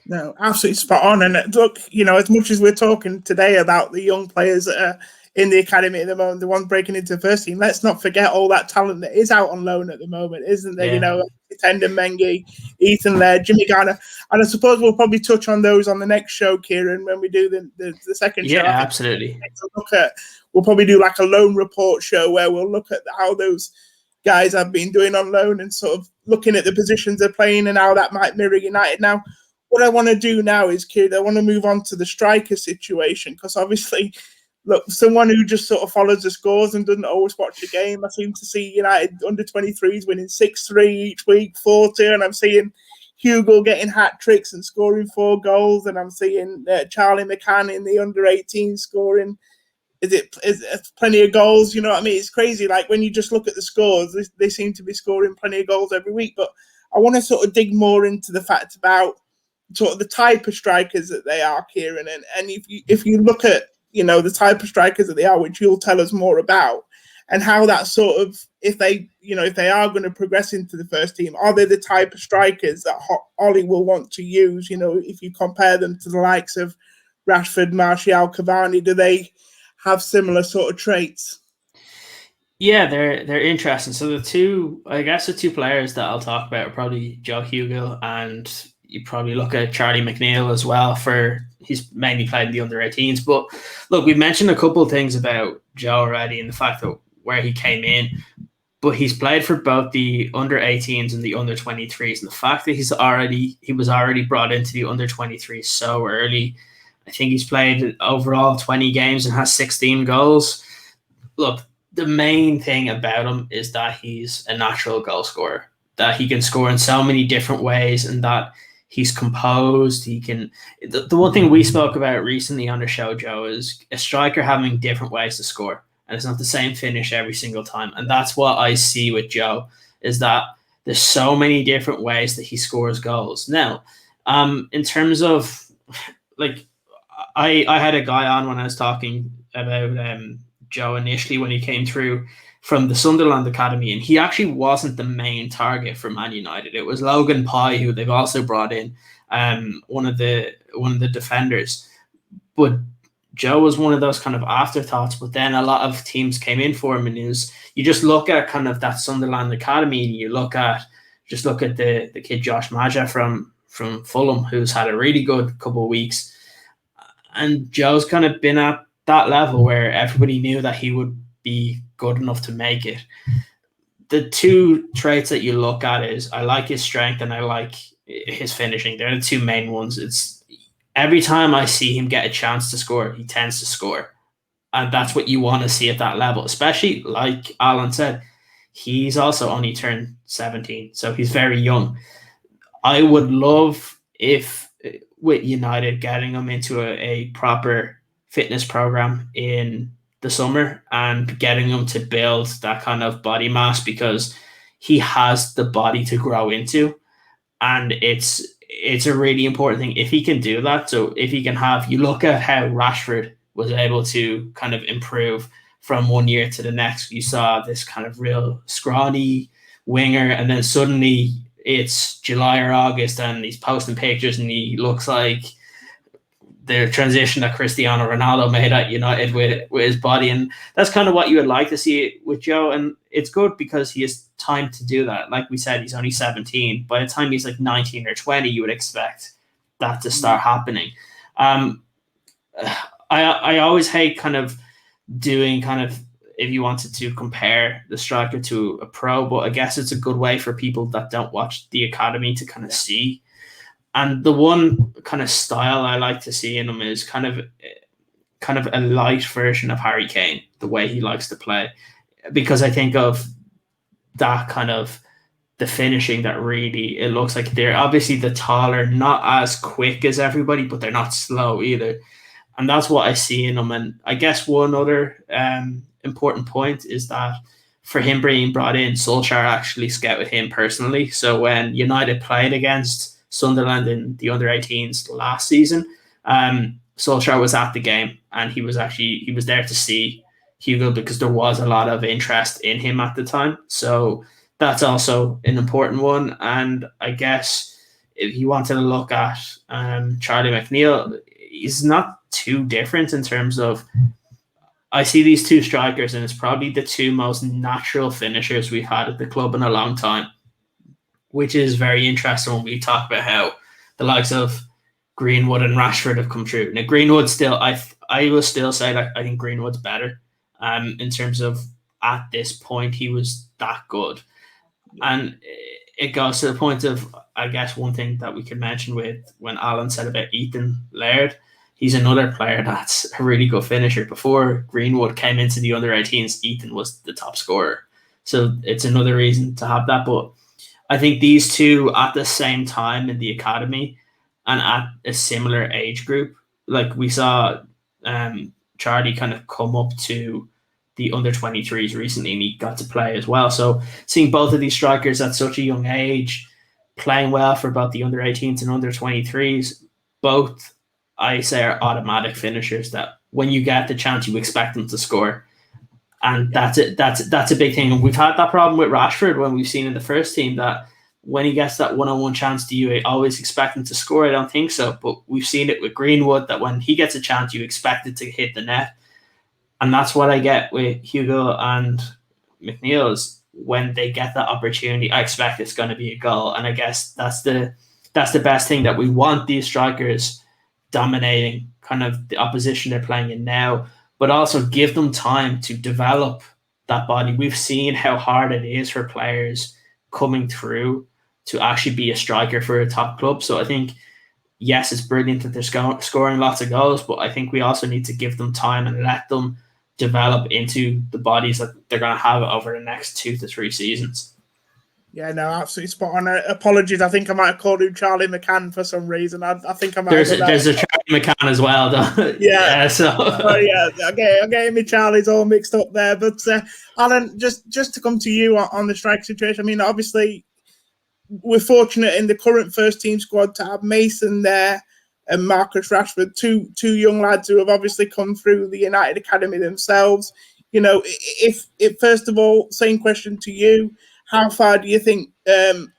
No, absolutely spot on. And look, as much as we're talking today about the young players that are in the academy at the moment, the ones breaking into the first team, let's not forget all that talent that is out on loan at the moment, isn't there? Yeah. Tendon Mengi, Ethan Laird, Jimmy Garner. And I suppose we'll probably touch on those on the next show, Ciaran, when we do the second show. Yeah, absolutely. We'll probably do like a loan report show where we'll look at how those guys have been doing on loan and sort of looking at the positions they're playing and how that might mirror United. Now, what I want to do now is, Ciaran, I want to move on to the striker situation, because obviously, look, someone who just sort of follows the scores and doesn't always watch the game, I seem to see United under-23s winning 6-3 each week, 4-2, and I'm seeing Hugill getting hat tricks and scoring 4 goals, and I'm seeing Charlie McCann in the under-18 scoring. It's plenty of goals, you know what I mean? It's crazy. Like, when you just look at the scores, they seem to be scoring plenty of goals every week. But I want to sort of dig more into the fact about sort of the type of strikers that they are, Ciaran. And if you look at the type of strikers that they are, which you'll tell us more about, and how that sort of, if they are going to progress into the first team, are they the type of strikers that Ollie will want to use? If you compare them to the likes of Rashford, Martial, Cavani, do they have similar sort of traits? Yeah, they're interesting. So the two players that I'll talk about are probably Joe Hugill, and you probably look at Charlie McNeill as well. He's mainly played in the under-18s. But look, we've mentioned a couple of things about Joe already, and the fact that where he came in, but he's played for both the under-18s and the under-23s, and the fact that he was already brought into the under-23s so early. I think he's played overall 20 games and has 16 goals. Look, the main thing about him is that he's a natural goal scorer, that he can score in so many different ways, and that he's composed. The one thing we spoke about recently on the show, Joe, is a striker having different ways to score. And it's not the same finish every single time. And that's what I see with Joe, is that there's so many different ways that he scores goals. Now, in terms of, like, I had a guy on when I was talking about Joe initially when he came through from the Sunderland Academy, and he actually wasn't the main target for Man United. It was Logan Pye, who they've also brought in, one of the defenders. But Joe was one of those kind of afterthoughts, but then a lot of teams came in for him, and you just look at kind of that Sunderland Academy, and you look at the kid Josh Maja from Fulham, who's had a really good couple of weeks, and Joe's kind of been at that level where everybody knew that he would be good enough to make it. The two traits that you look at is, I like his strength and I like his finishing. They're the two main ones. It's every time I see him get a chance to score, he tends to score. And that's what you want to see at that level, especially like Alan said, he's also only turned 17, so he's very young. I would love if with United getting him into a proper fitness program in the summer and getting him to build that kind of body mass, because he has the body to grow into, and it's a really important thing if he can do that. So if he can you look at how Rashford was able to kind of improve from one year to the next. You saw this kind of real scrawny winger, and then suddenly it's July or August and he's posting pictures and he looks like the transition that Cristiano Ronaldo made at United with his body. And that's kind of what you would like to see with Joe. And it's good because he has time to do that. Like we said, he's only 17. By the time he's like 19 or 20, you would expect that to start happening. I always hate kind of doing kind of, if you wanted to compare the striker to a pro, but I guess it's a good way for people that don't watch the academy to kind of see. And the one kind of style I like to see in him is kind of a light version of Harry Kane, the way he likes to play, because I think of that kind of the finishing that really, it looks like they're obviously the taller, not as quick as everybody, but they're not slow either. And that's what I see in him. And I guess one other important point is that for him being brought in, Solskjaer actually scouted him personally. So when United played against Sunderland in the under-18s last season, Solskjaer was at the game, and he was there to see Hugill because there was a lot of interest in him at the time. So that's also an important one. And I guess if you wanted to look at Charlie McNeill, he's not too different in terms of, I see these two strikers, and it's probably the two most natural finishers we've had at the club in a long time, which is very interesting when we talk about how the likes of Greenwood and Rashford have come through. Now, Greenwood still, I will still say that I think Greenwood's better in terms of at this point he was that good. And it goes to the point of, I guess, one thing that we could mention with when Alan said about Ethan Laird, he's another player that's a really good finisher. Before Greenwood came into the under-18s, Ethan was the top scorer. So it's another reason to have that. But I think these two at the same time in the academy and at a similar age group, like we saw Charlie kind of come up to the under-23s recently, and he got to play as well. So seeing both of these strikers at such a young age playing well for both the under-18s and under-23s, both I say are automatic finishers, that when you get the chance, you expect them to score. And that's it. That's a big thing. And we've had that problem with Rashford when we've seen in the first team that when he gets that one-on-one chance, do you always expect him to score? I don't think so. But we've seen it with Greenwood that when he gets a chance, you expect it to hit the net. And that's what I get with Hugill and McNeill is when they get that opportunity, I expect it's going to be a goal. And I guess that's the best thing, that we want these strikers dominating kind of the opposition they're playing in now, but also give them time to develop that body. We've seen how hard it is for players coming through to actually be a striker for a top club. So I think, yes, it's brilliant that they're scoring lots of goals, but I think we also need to give them time and let them develop into the bodies that they're going to have over the next 2 to 3 seasons. Yeah, no, absolutely spot on. Apologies, I think I might have called him Charlie McCann for some reason. I think I might There's a Charlie McCann as well, though. Yeah. So yeah, I'm getting me Charlie's all mixed up there. But Alan, just to come to you on the strike situation, I mean, obviously, we're fortunate in the current first team squad to have Mason there and Marcus Rashford, two young lads who have obviously come through the United Academy themselves. You know, if first of all, same question to you. How far do you think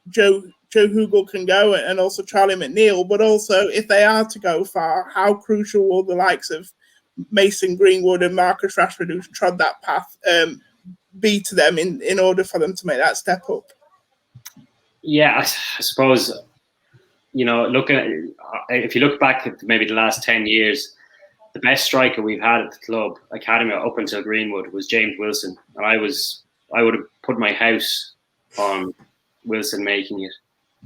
Joe Hugill can go, and also Charlie McNeill? But also, if they are to go far, how crucial will the likes of Mason Greenwood and Marcus Rashford, who've trod that path, be to them in order for them to make that step up? Yeah, I suppose, you know, if you look back at maybe the last 10 years, the best striker we've had at the club academy up until Greenwood was James Wilson, and I would have put my house on Wilson making it,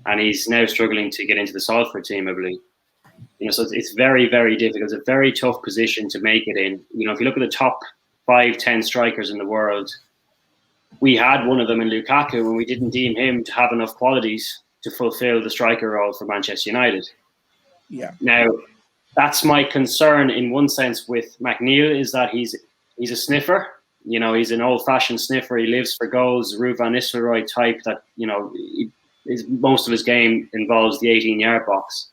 and he's now struggling to get into the Salford team, I believe. You know, so it's very, very difficult. It's a very tough position to make it in. You know, if you look at the top 5-10 strikers in the world, we had one of them in Lukaku, and we didn't deem him to have enough qualities to fulfill the striker role for Manchester United. Yeah. Now, that's my concern in one sense with McNeil, is that he's a sniffer. You know, he's an old-fashioned sniffer. He lives for goals, Ruud van Nistelrooy type that, you know, most of his game involves the 18-yard box.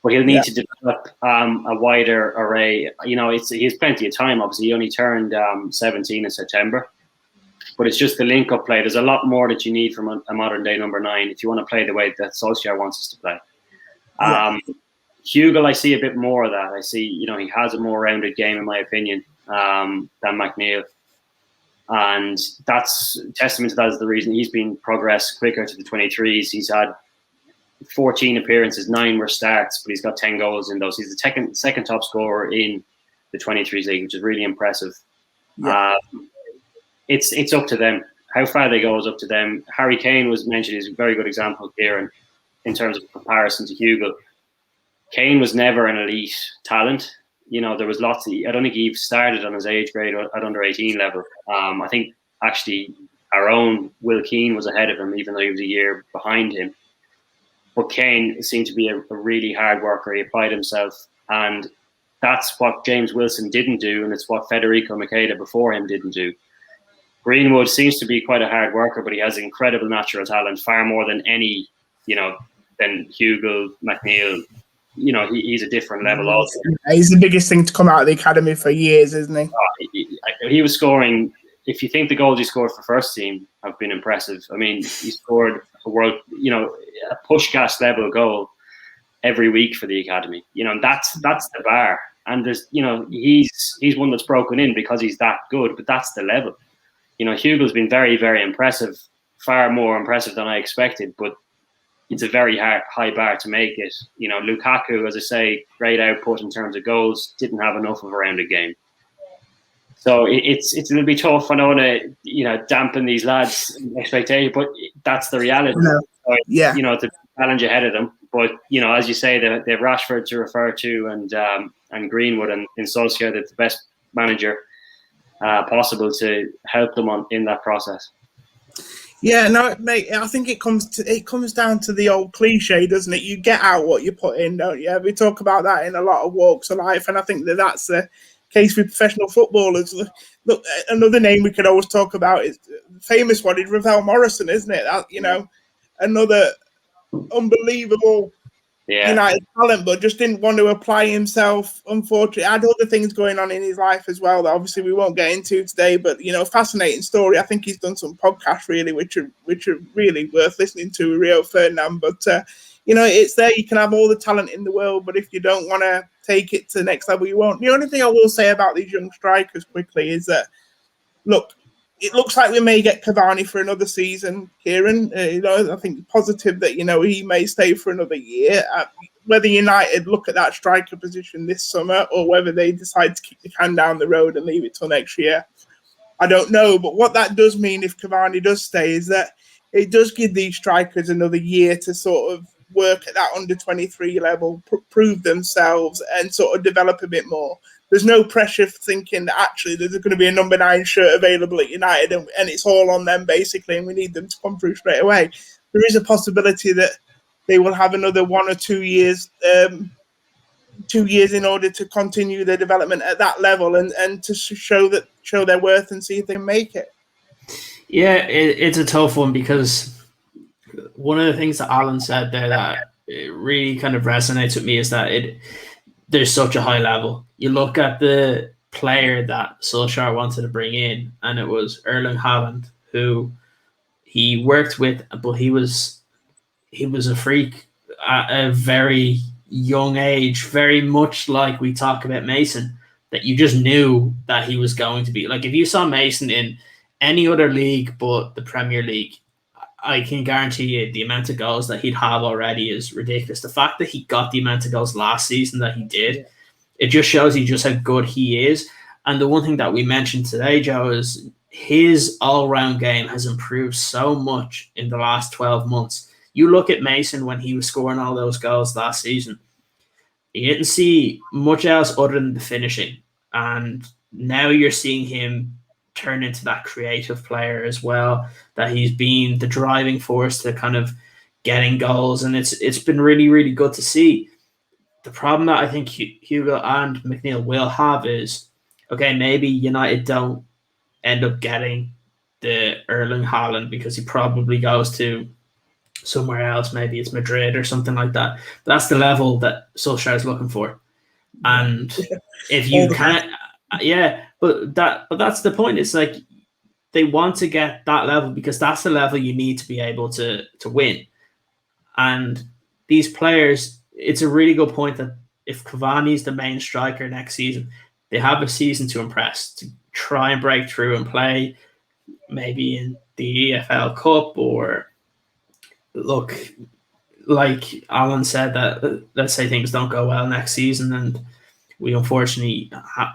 But he'll need to develop a wider array. You know, he has plenty of time, obviously. He only turned 17 in September. But it's just the link-up play. There's a lot more that you need from a modern-day number 9 if you want to play the way that Solskjaer wants us to play. Hugill, I see a bit more of that. I see, you know, he has a more rounded game, in my opinion, than McNeill. And that's testament to that is the reason he's been progressed quicker to the 23s. He's had 14 appearances, 9 were starts, but he's got 10 goals in those. He's the second top scorer in the 23s league, which is really impressive. Yeah. It's up to them. How far they go is up to them. Harry Kane was mentioned as a very good example here in terms of comparison to Hugill. Kane was never an elite talent. You know, there was lots of, I don't think he started on his age grade at under 18 level. I think actually our own Will Keane was ahead of him, even though he was a year behind him. But Kane seemed to be a really hard worker. He applied himself, and that's what James Wilson didn't do, and it's what Federico Macheda before him didn't do. Greenwood seems to be quite a hard worker, but he has incredible natural talent, far more than any, you know, than Hugill, McNeill. You know, he's a different level also. He's the biggest thing to come out of the academy for years, isn't he? He was scoring, if you think the goals he scored for first team have been impressive. I mean, he scored a push-gas level goal every week for the academy. You know, and that's the bar. And there's, you know, he's one that's broken in because he's that good, but that's the level. You know, Hugill's been very, very impressive, far more impressive than I expected, but it's a very high bar to make it. You know, Lukaku, as I say, great output in terms of goals, didn't have enough of a rounded game. So it's a little bit tough. I don't want to, you know, dampen these lads' expectations, but that's the reality. No. So, you know, it's a challenge ahead of them. But, you know, as you say, they have Rashford to refer to and Greenwood, and in Solskjaer, that's the best manager possible to help them in that process. Yeah, no, mate. I think it comes down to the old cliche, doesn't it? You get out what you put in, don't you? We talk about that in a lot of walks of life, and I think that's the case with professional footballers. Look, another name we could always talk about is famous one is Ravel Morrison, isn't it? That, you know, another unbelievable United talent, but just didn't want to apply himself. Unfortunately, had other things going on in his life as well that obviously we won't get into today. But fascinating story. I think he's done some podcasts really, which are really worth listening to. Rio Ferdinand, but it's there. You can have all the talent in the world, but if you don't want to take it to the next level, you won't. The only thing I will say about these young strikers quickly is that, look, it looks like we may get Cavani for another season, Ciaran. I think positive that, he may stay for another year. Whether United look at that striker position this summer or whether they decide to kick the can down the road and leave it till next year, I don't know. But what that does mean if Cavani does stay is that it does give these strikers another year to sort of work at that under-23 level, prove themselves and sort of develop a bit more. There's no pressure thinking that actually there's going to be a number 9 shirt available at United and it's all on them basically and we need them to come through straight away. There is a possibility that they will have another 1 or 2 years, 2 years in order to continue their development at that level and to show their worth and see if they can make it. Yeah, it's a tough one because one of the things that Alan said there that it really kind of resonates with me is that there's such a high level. You look at the player that Solskjaer wanted to bring in, and it was Erling Haaland, who he worked with, but he was a freak at a very young age, very much like we talk about Mason, that you just knew that he was going to be. Like, if you saw Mason in any other league but the Premier League, I can guarantee you the amount of goals that he'd have already is ridiculous. The fact that he got the amount of goals last season that he did, it just shows you just how good he is. And the one thing that we mentioned today, Joe, is his all-round game has improved so much in the last 12 months. You look at Mason when he was scoring all those goals last season, you didn't see much else other than the finishing. And now you're seeing him turn into that creative player as well, that he's been the driving force to kind of getting goals, and it's been really, really good to see. The problem that I think Hugill and McNeill will have is, okay, maybe United don't end up getting the Erling Haaland because he probably goes to somewhere else, maybe it's Madrid or something like that. But that's the level that Solskjaer is looking for. And if you can't, but that's the point. It's like they want to get that level because that's the level you need to be able to win. And these players, it's a really good point that if Cavani's the main striker next season, they have a season to impress, to try and break through and play maybe in the EFL Cup, or look, like Alan said, that let's say things don't go well next season and we unfortunately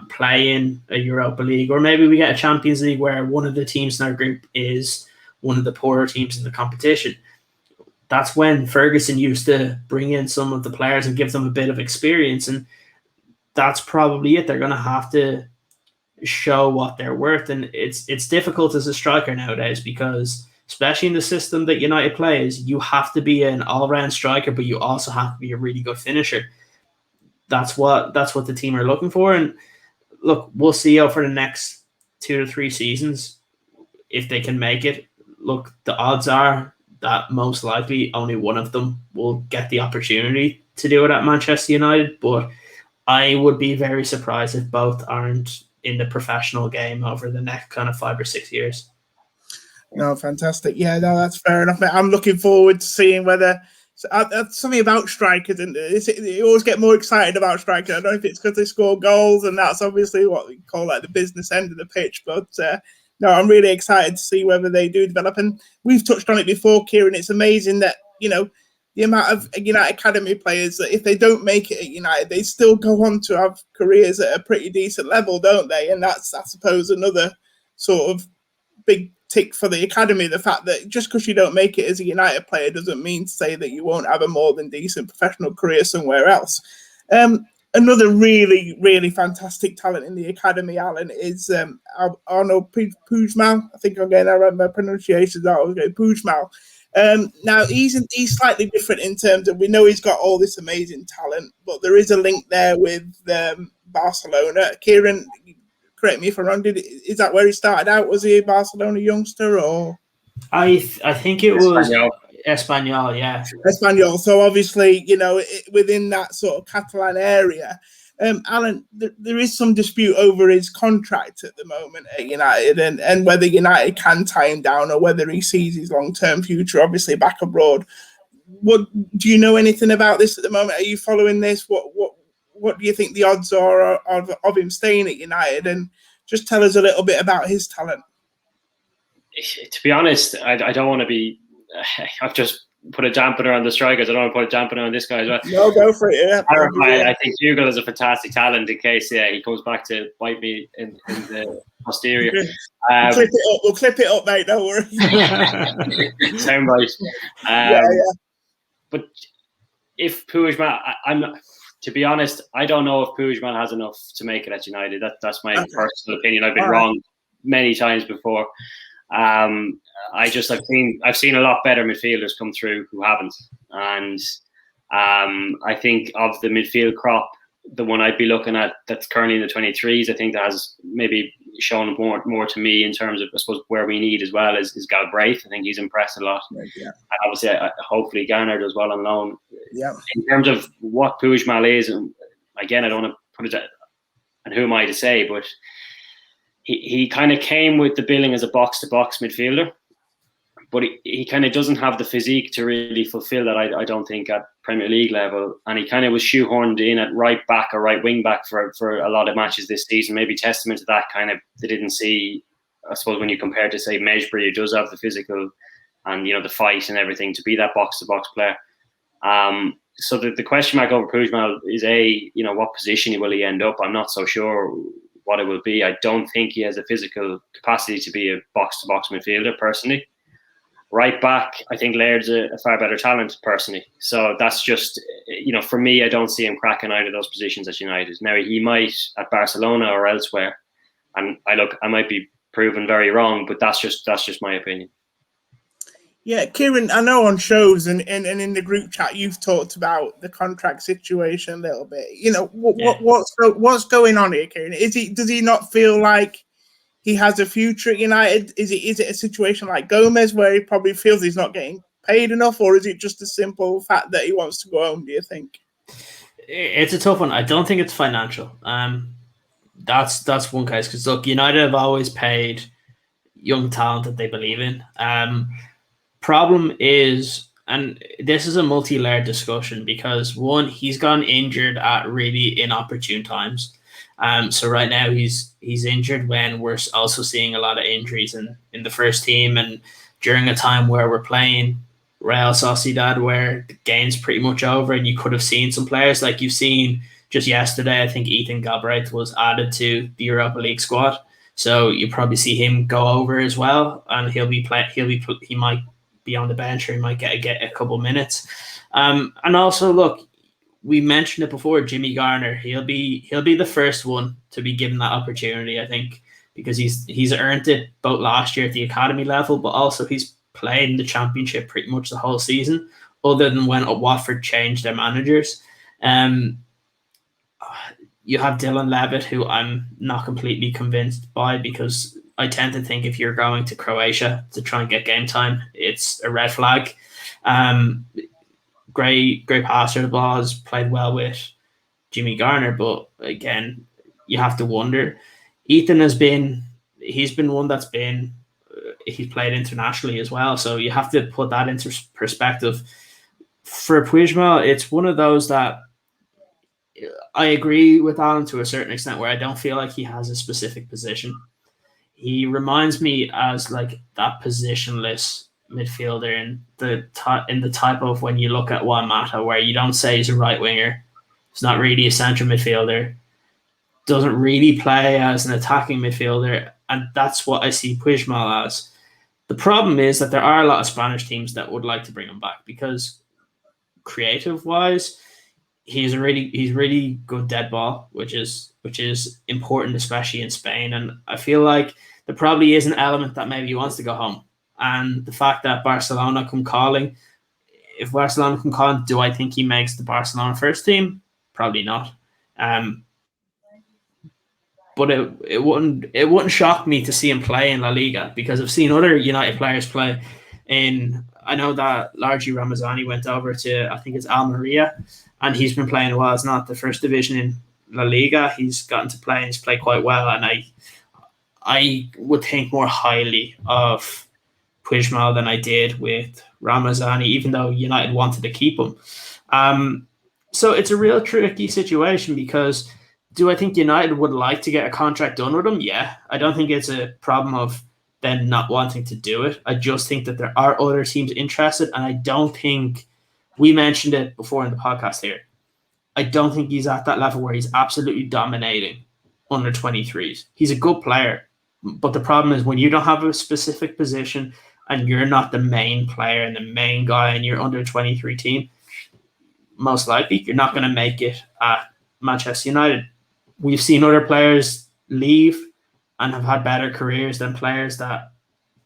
play in a Europa League, or maybe we get a Champions League where one of the teams in our group is one of the poorer teams in the competition. That's when Ferguson used to bring in some of the players and give them a bit of experience, and that's probably it. They're going to have to show what they're worth, and it's difficult as a striker nowadays because, especially in the system that United plays, you have to be an all-round striker, but you also have to be a really good finisher. That's what the team are looking for. And look, we'll see over the next 2 to 3 seasons if they can make it. Look, the odds are that most likely only one of them will get the opportunity to do it at Manchester United, but I would be very surprised if both aren't in the professional game over the next kind of 5 or 6 years. No, fantastic. Yeah, no, that's fair enough. I'm looking forward to seeing whether something about strikers, and you always get more excited about strikers. I don't know if it's because they score goals, and that's obviously what we call like the business end of the pitch. But no, I'm really excited to see whether they do develop. And we've touched on it before, Ciaran. It's amazing that the amount of United Academy players that if they don't make it at United, they still go on to have careers at a pretty decent level, don't they? And that's, I suppose, another sort of big tick for the academy, the fact that just because you don't make it as a United player doesn't mean to say that you won't have a more than decent professional career somewhere else. Another really, really fantastic talent in the academy, Alan, is Arnold Puigmal. I think I'm getting that right. My pronunciation is Puigmal. Now he's slightly different in terms of, we know he's got all this amazing talent, but there is a link there with Barcelona. Ciaran, correct me if I'm wrong. Is that where he started out? Was he a Barcelona youngster, or? I think it was. Espanyol, yeah. Espanyol. So obviously, within that sort of Catalan area, Alan, there is some dispute over his contract at the moment at United, and whether United can tie him down or whether he sees his long-term future, obviously back abroad. What do you know anything about this at the moment? Are you following this? What do you think the odds are of him staying at United? And just tell us a little bit about his talent. To be honest, I don't want to be. I've just put a dampener on the strikers. I don't want to put a dampener on this guy as well. No, go for it. Yeah. I think Hugill is a fantastic talent in case he comes back to bite me in the posterior. We'll clip it up, mate. Don't worry. Soundbite. Yeah. But if Puigmal, to be honest, I don't know if Puigmal has enough to make it at United. That's my personal opinion. I've been wrong many times before. I've seen a lot better midfielders come through who haven't, and I think of the midfield crop, the one I'd be looking at that's currently in the 23s, I think that has maybe shown more to me in terms of, I suppose, where we need as well is Galbraith. I think he's impressed a lot. Yeah. And obviously, hopefully Garner does well on loan. Yeah. In terms of what Puigmal is, and again, I don't want to put it, and who am I to say, but he kind of came with the billing as a box-to-box midfielder, but he kind of doesn't have the physique to really fulfill that, I don't think, at Premier League level. And he kind of was shoehorned in at right back or right wing back for a lot of matches this season. Maybe testament to that, kind of, they didn't see, I suppose, when you compare to, say, Mejbri, who does have the physical and, the fight and everything to be that box-to-box player. So the question mark over Puigmal is, what position will he end up? I'm not so sure what it will be. I don't think he has a physical capacity to be a box-to-box midfielder, personally. Right back, I think Laird's a far better talent, personally. So that's just, for me, I don't see him cracking either of those positions at United. Now, he might at Barcelona or elsewhere, and I might be proven very wrong, but that's just my opinion. Yeah, Ciaran, I know on shows and in the group chat you've talked about the contract situation a little bit. What's going on here, Ciaran? Does he not feel like he has a future at United? Is it a situation like Gomez where he probably feels he's not getting paid enough, or is it just a simple fact that he wants to go home, do you think? It's a tough one. I don't think it's financial. That's one case, because look, United have always paid young talent that they believe in. Problem is, and this is a multi-layered discussion, because one, he's gone injured at really inopportune times. So right now he's injured when we're also seeing a lot of injuries in the first team, and during a time where we're playing Real Sociedad, where the game's pretty much over, and you could have seen some players like you've seen just yesterday. I think Ethan Galbraith was added to the Europa League squad, so you probably see him go over as well, and he might be on the bench, or he might get a couple minutes. And also, look, we mentioned it before, Jimmy Garner. He'll be the first one to be given that opportunity, I think, because he's earned it both last year at the academy level, but also he's played in the Championship pretty much the whole season, other than when Watford changed their managers. You have Dylan Levitt, who I'm not completely convinced by, because I tend to think if you're going to Croatia to try and get game time, it's a red flag. Great passer, the ball, has played well with Jimmy Garner, but again, you have to wonder. Ethan he's been one that's been, he's played internationally as well, so you have to put that into perspective. For Puigmal, it's one of those that I agree with Alan to a certain extent, where I don't feel like he has a specific position. He reminds me as like that positionless midfielder in the type of, when you look at Juan Mata, where you don't say he's a right winger, he's not really a central midfielder, doesn't really play as an attacking midfielder, and that's what I see Puigmal as. The problem is that there are a lot of Spanish teams that would like to bring him back, because creative wise, he's really good dead ball, which is important, especially in Spain. And I feel like there probably is an element that maybe he wants to go home. And the fact that Barcelona come calling, if Barcelona come calling, do I think he makes the Barcelona first team? Probably not. But it wouldn't shock me to see him play in La Liga, because I've seen other United players play in I know that largely Ramazani went over to, I think it's Almeria, and he's been playing well. It's not the first division in La Liga. He's gotten to play and he's played quite well. And I would think more highly of Puigmal than I did with Ramazani, even though United wanted to keep him. So it's a real tricky situation because do I think United would like to get a contract done with him? Yeah. I don't think it's a problem of them not wanting to do it. I just think that there are other teams interested, and I don't think, we mentioned it before in the podcast here, I don't think he's at that level where he's absolutely dominating under 23s. He's a good player, but the problem is when you don't have a specific position and you're not the main player and the main guy in your under 23 team, most likely you're not going to make it at Manchester United. We've seen other players leave and have had better careers than players that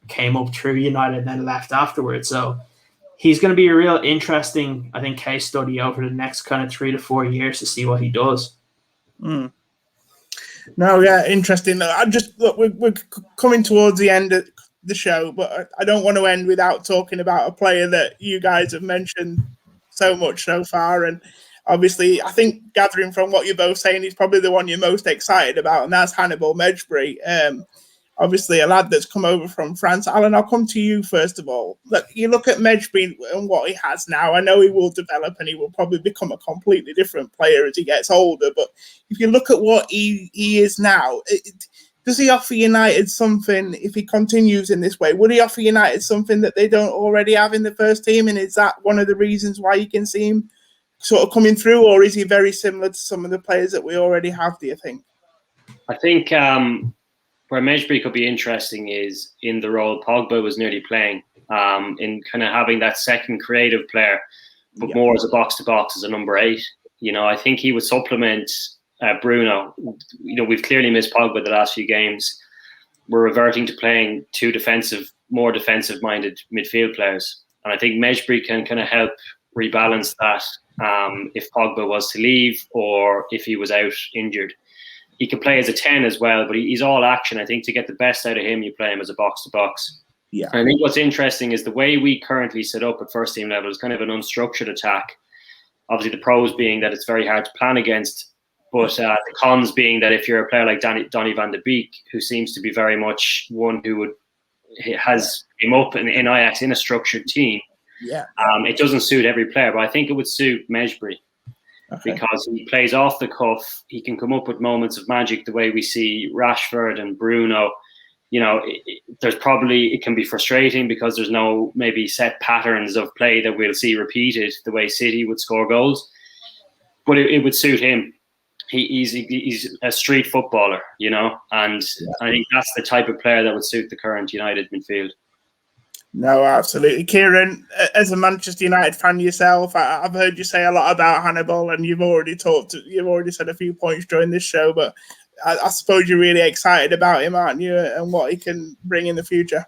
came up through United and then left afterwards. So he's going to be a real interesting, I think, case study over the next kind of 3 to 4 years to see what he does. No, yeah, interesting. We're coming towards the end of the show, but I don't want to end without talking about a player that you guys have mentioned so much so far. And obviously, I think gathering from what you're both saying, he's probably the one you're most excited about, and that's Hannibal Mejbri. Obviously, a lad that's come over from France. Alan, I'll come to you first of all. Look, you look at Mejbri and what he has now. I know he will develop and he will probably become a completely different player as he gets older. But if you look at what he is now, does he offer United something if he continues in this way? Would he offer United something that they don't already have in the first team? And is that one of the reasons why you can see him sort of coming through, or is he very similar to some of the players that we already have, do you think? I think where Mejbri could be interesting is in the role Pogba was nearly playing, in kind of having that second creative player, but more as a box-to-box, as a number 8. I think he would supplement Bruno. We've clearly missed Pogba the last few games. We're reverting to playing 2 more defensive-minded midfield players. And I think Mejbri can kind of help rebalance that if Pogba was to leave or if he was out injured. He can play as a 10 as well, but he's all action. I think to get the best out of him, you play him as a box-to-box. Yeah. And I think what's interesting is the way we currently set up at first team level is kind of an unstructured attack. Obviously, the pros being that it's very hard to plan against, but the cons being that if you're a player like Donny van de Beek, who seems to be very much one who has him up in Ajax in a structured team, it doesn't suit every player, but I think it would suit Mejbri. Okay. Because he plays off the cuff. He can come up with moments of magic the way we see Rashford and Bruno. It can be frustrating because there's no maybe set patterns of play that we'll see repeated the way City would score goals. But it would suit him. He's a street footballer, and I think that's the type of player that would suit the current United midfield. No, absolutely. Ciaran, as a Manchester United fan yourself, I've heard you say a lot about Hannibal, and you've already said a few points during this show, but I suppose you're really excited about him, aren't you, and what he can bring in the future?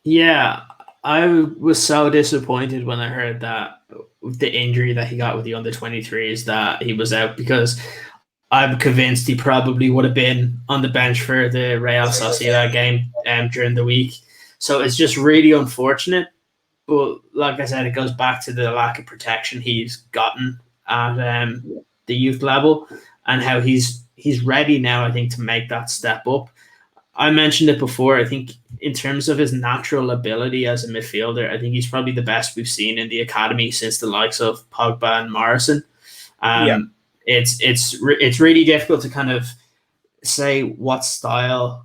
Yeah, I was so disappointed when I heard that the injury that he got with the under-23s, that he was out, because I'm convinced he probably would have been on the bench for the Real Sociedad game during the week. So it's just really unfortunate. But like I said, it goes back to the lack of protection he's gotten at the youth level and how he's ready now, I think, to make that step up. I mentioned it before. I think in terms of his natural ability as a midfielder, I think he's probably the best we've seen in the academy since the likes of Pogba and Morrison. It's really difficult to kind of say what style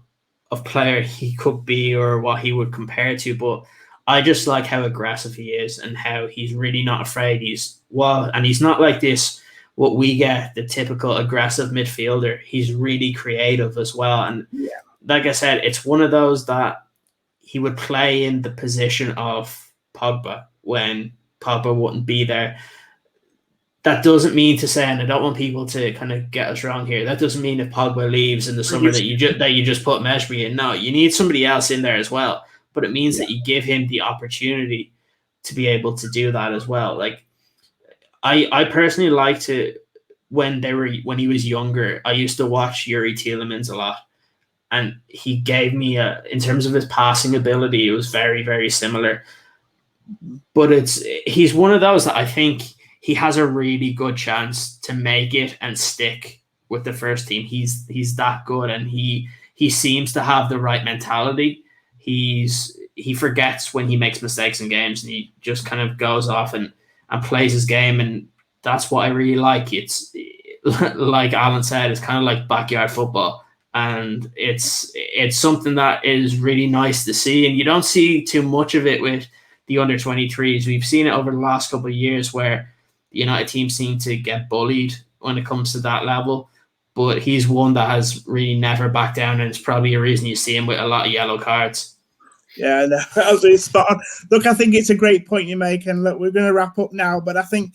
of player he could be or what he would compare to, but I just like how aggressive he is and how he's really not afraid. He's not like this, what we get, the typical aggressive midfielder. He's really creative as well. And like I said, it's one of those that he would play in the position of Pogba when Pogba wouldn't be there. That doesn't mean to say, and I don't want people to kind of get us wrong here, that doesn't mean if Pogba leaves in the summer that you just put Mejbri in. No, you need somebody else in there as well. But it means that you give him the opportunity to be able to do that as well. Like I personally like to, when he was younger, I used to watch Yuri Tielemans a lot. And he gave me in terms of his passing ability, it was very, very similar. but he's one of those that I think he has a really good chance to make it and stick with the first team. He's that good, and he seems to have the right mentality. He forgets when he makes mistakes in games, and he just kind of goes off and plays his game, and that's what I really like. It's like Alan said, it's kind of like backyard football, and it's something that is really nice to see, and you don't see too much of it with the under-23s. We've seen it over the last couple of years where the United team seem to get bullied when it comes to that level, but he's one that has really never backed down, and it's probably a reason you see him with a lot of yellow cards. Yeah, no, absolutely spot on. Look, I think it's a great point you make, and look, we're going to wrap up now, but I think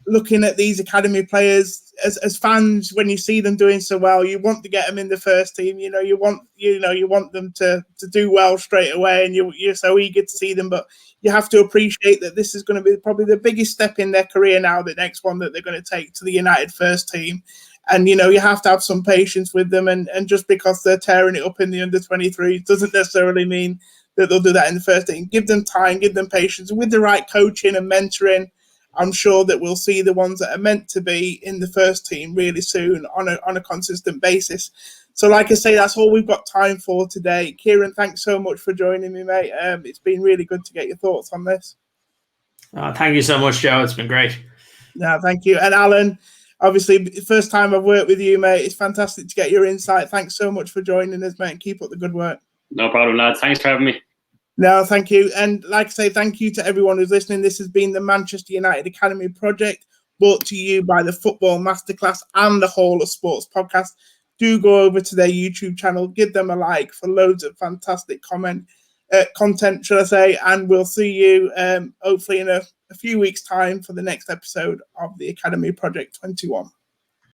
looking at these academy players as fans, when you see them doing so well, you want to get them in the first team. You want them to do well straight away, and you're so eager to see them. But you have to appreciate that this is going to be probably the biggest step in their career now, the next one that they're going to take to the United first team. And, you have to have some patience with them. And just because they're tearing it up in the under-23 doesn't necessarily mean that they'll do that in the first team. Give them time, give them patience. With the right coaching and mentoring, I'm sure that we'll see the ones that are meant to be in the first team really soon on a consistent basis. So like I say, that's all we've got time for today. Ciaran, thanks so much for joining me, mate. It's been really good to get your thoughts on this. Thank you so much, Joe. It's been great. No, thank you. And Alan, obviously, first time I've worked with you, mate. It's fantastic to get your insight. Thanks so much for joining us, mate, and keep up the good work. No problem, lads. Thanks for having me. No, thank you. And like I say, thank you to everyone who's listening. This has been the Manchester United Academy project, brought to you by the Football Masterclass and the HallOfSportz podcast. Do go over to their YouTube channel, give them a like for loads of fantastic content, should I say, and we'll see you hopefully in a few weeks' time for the next episode of the Academy Project 21.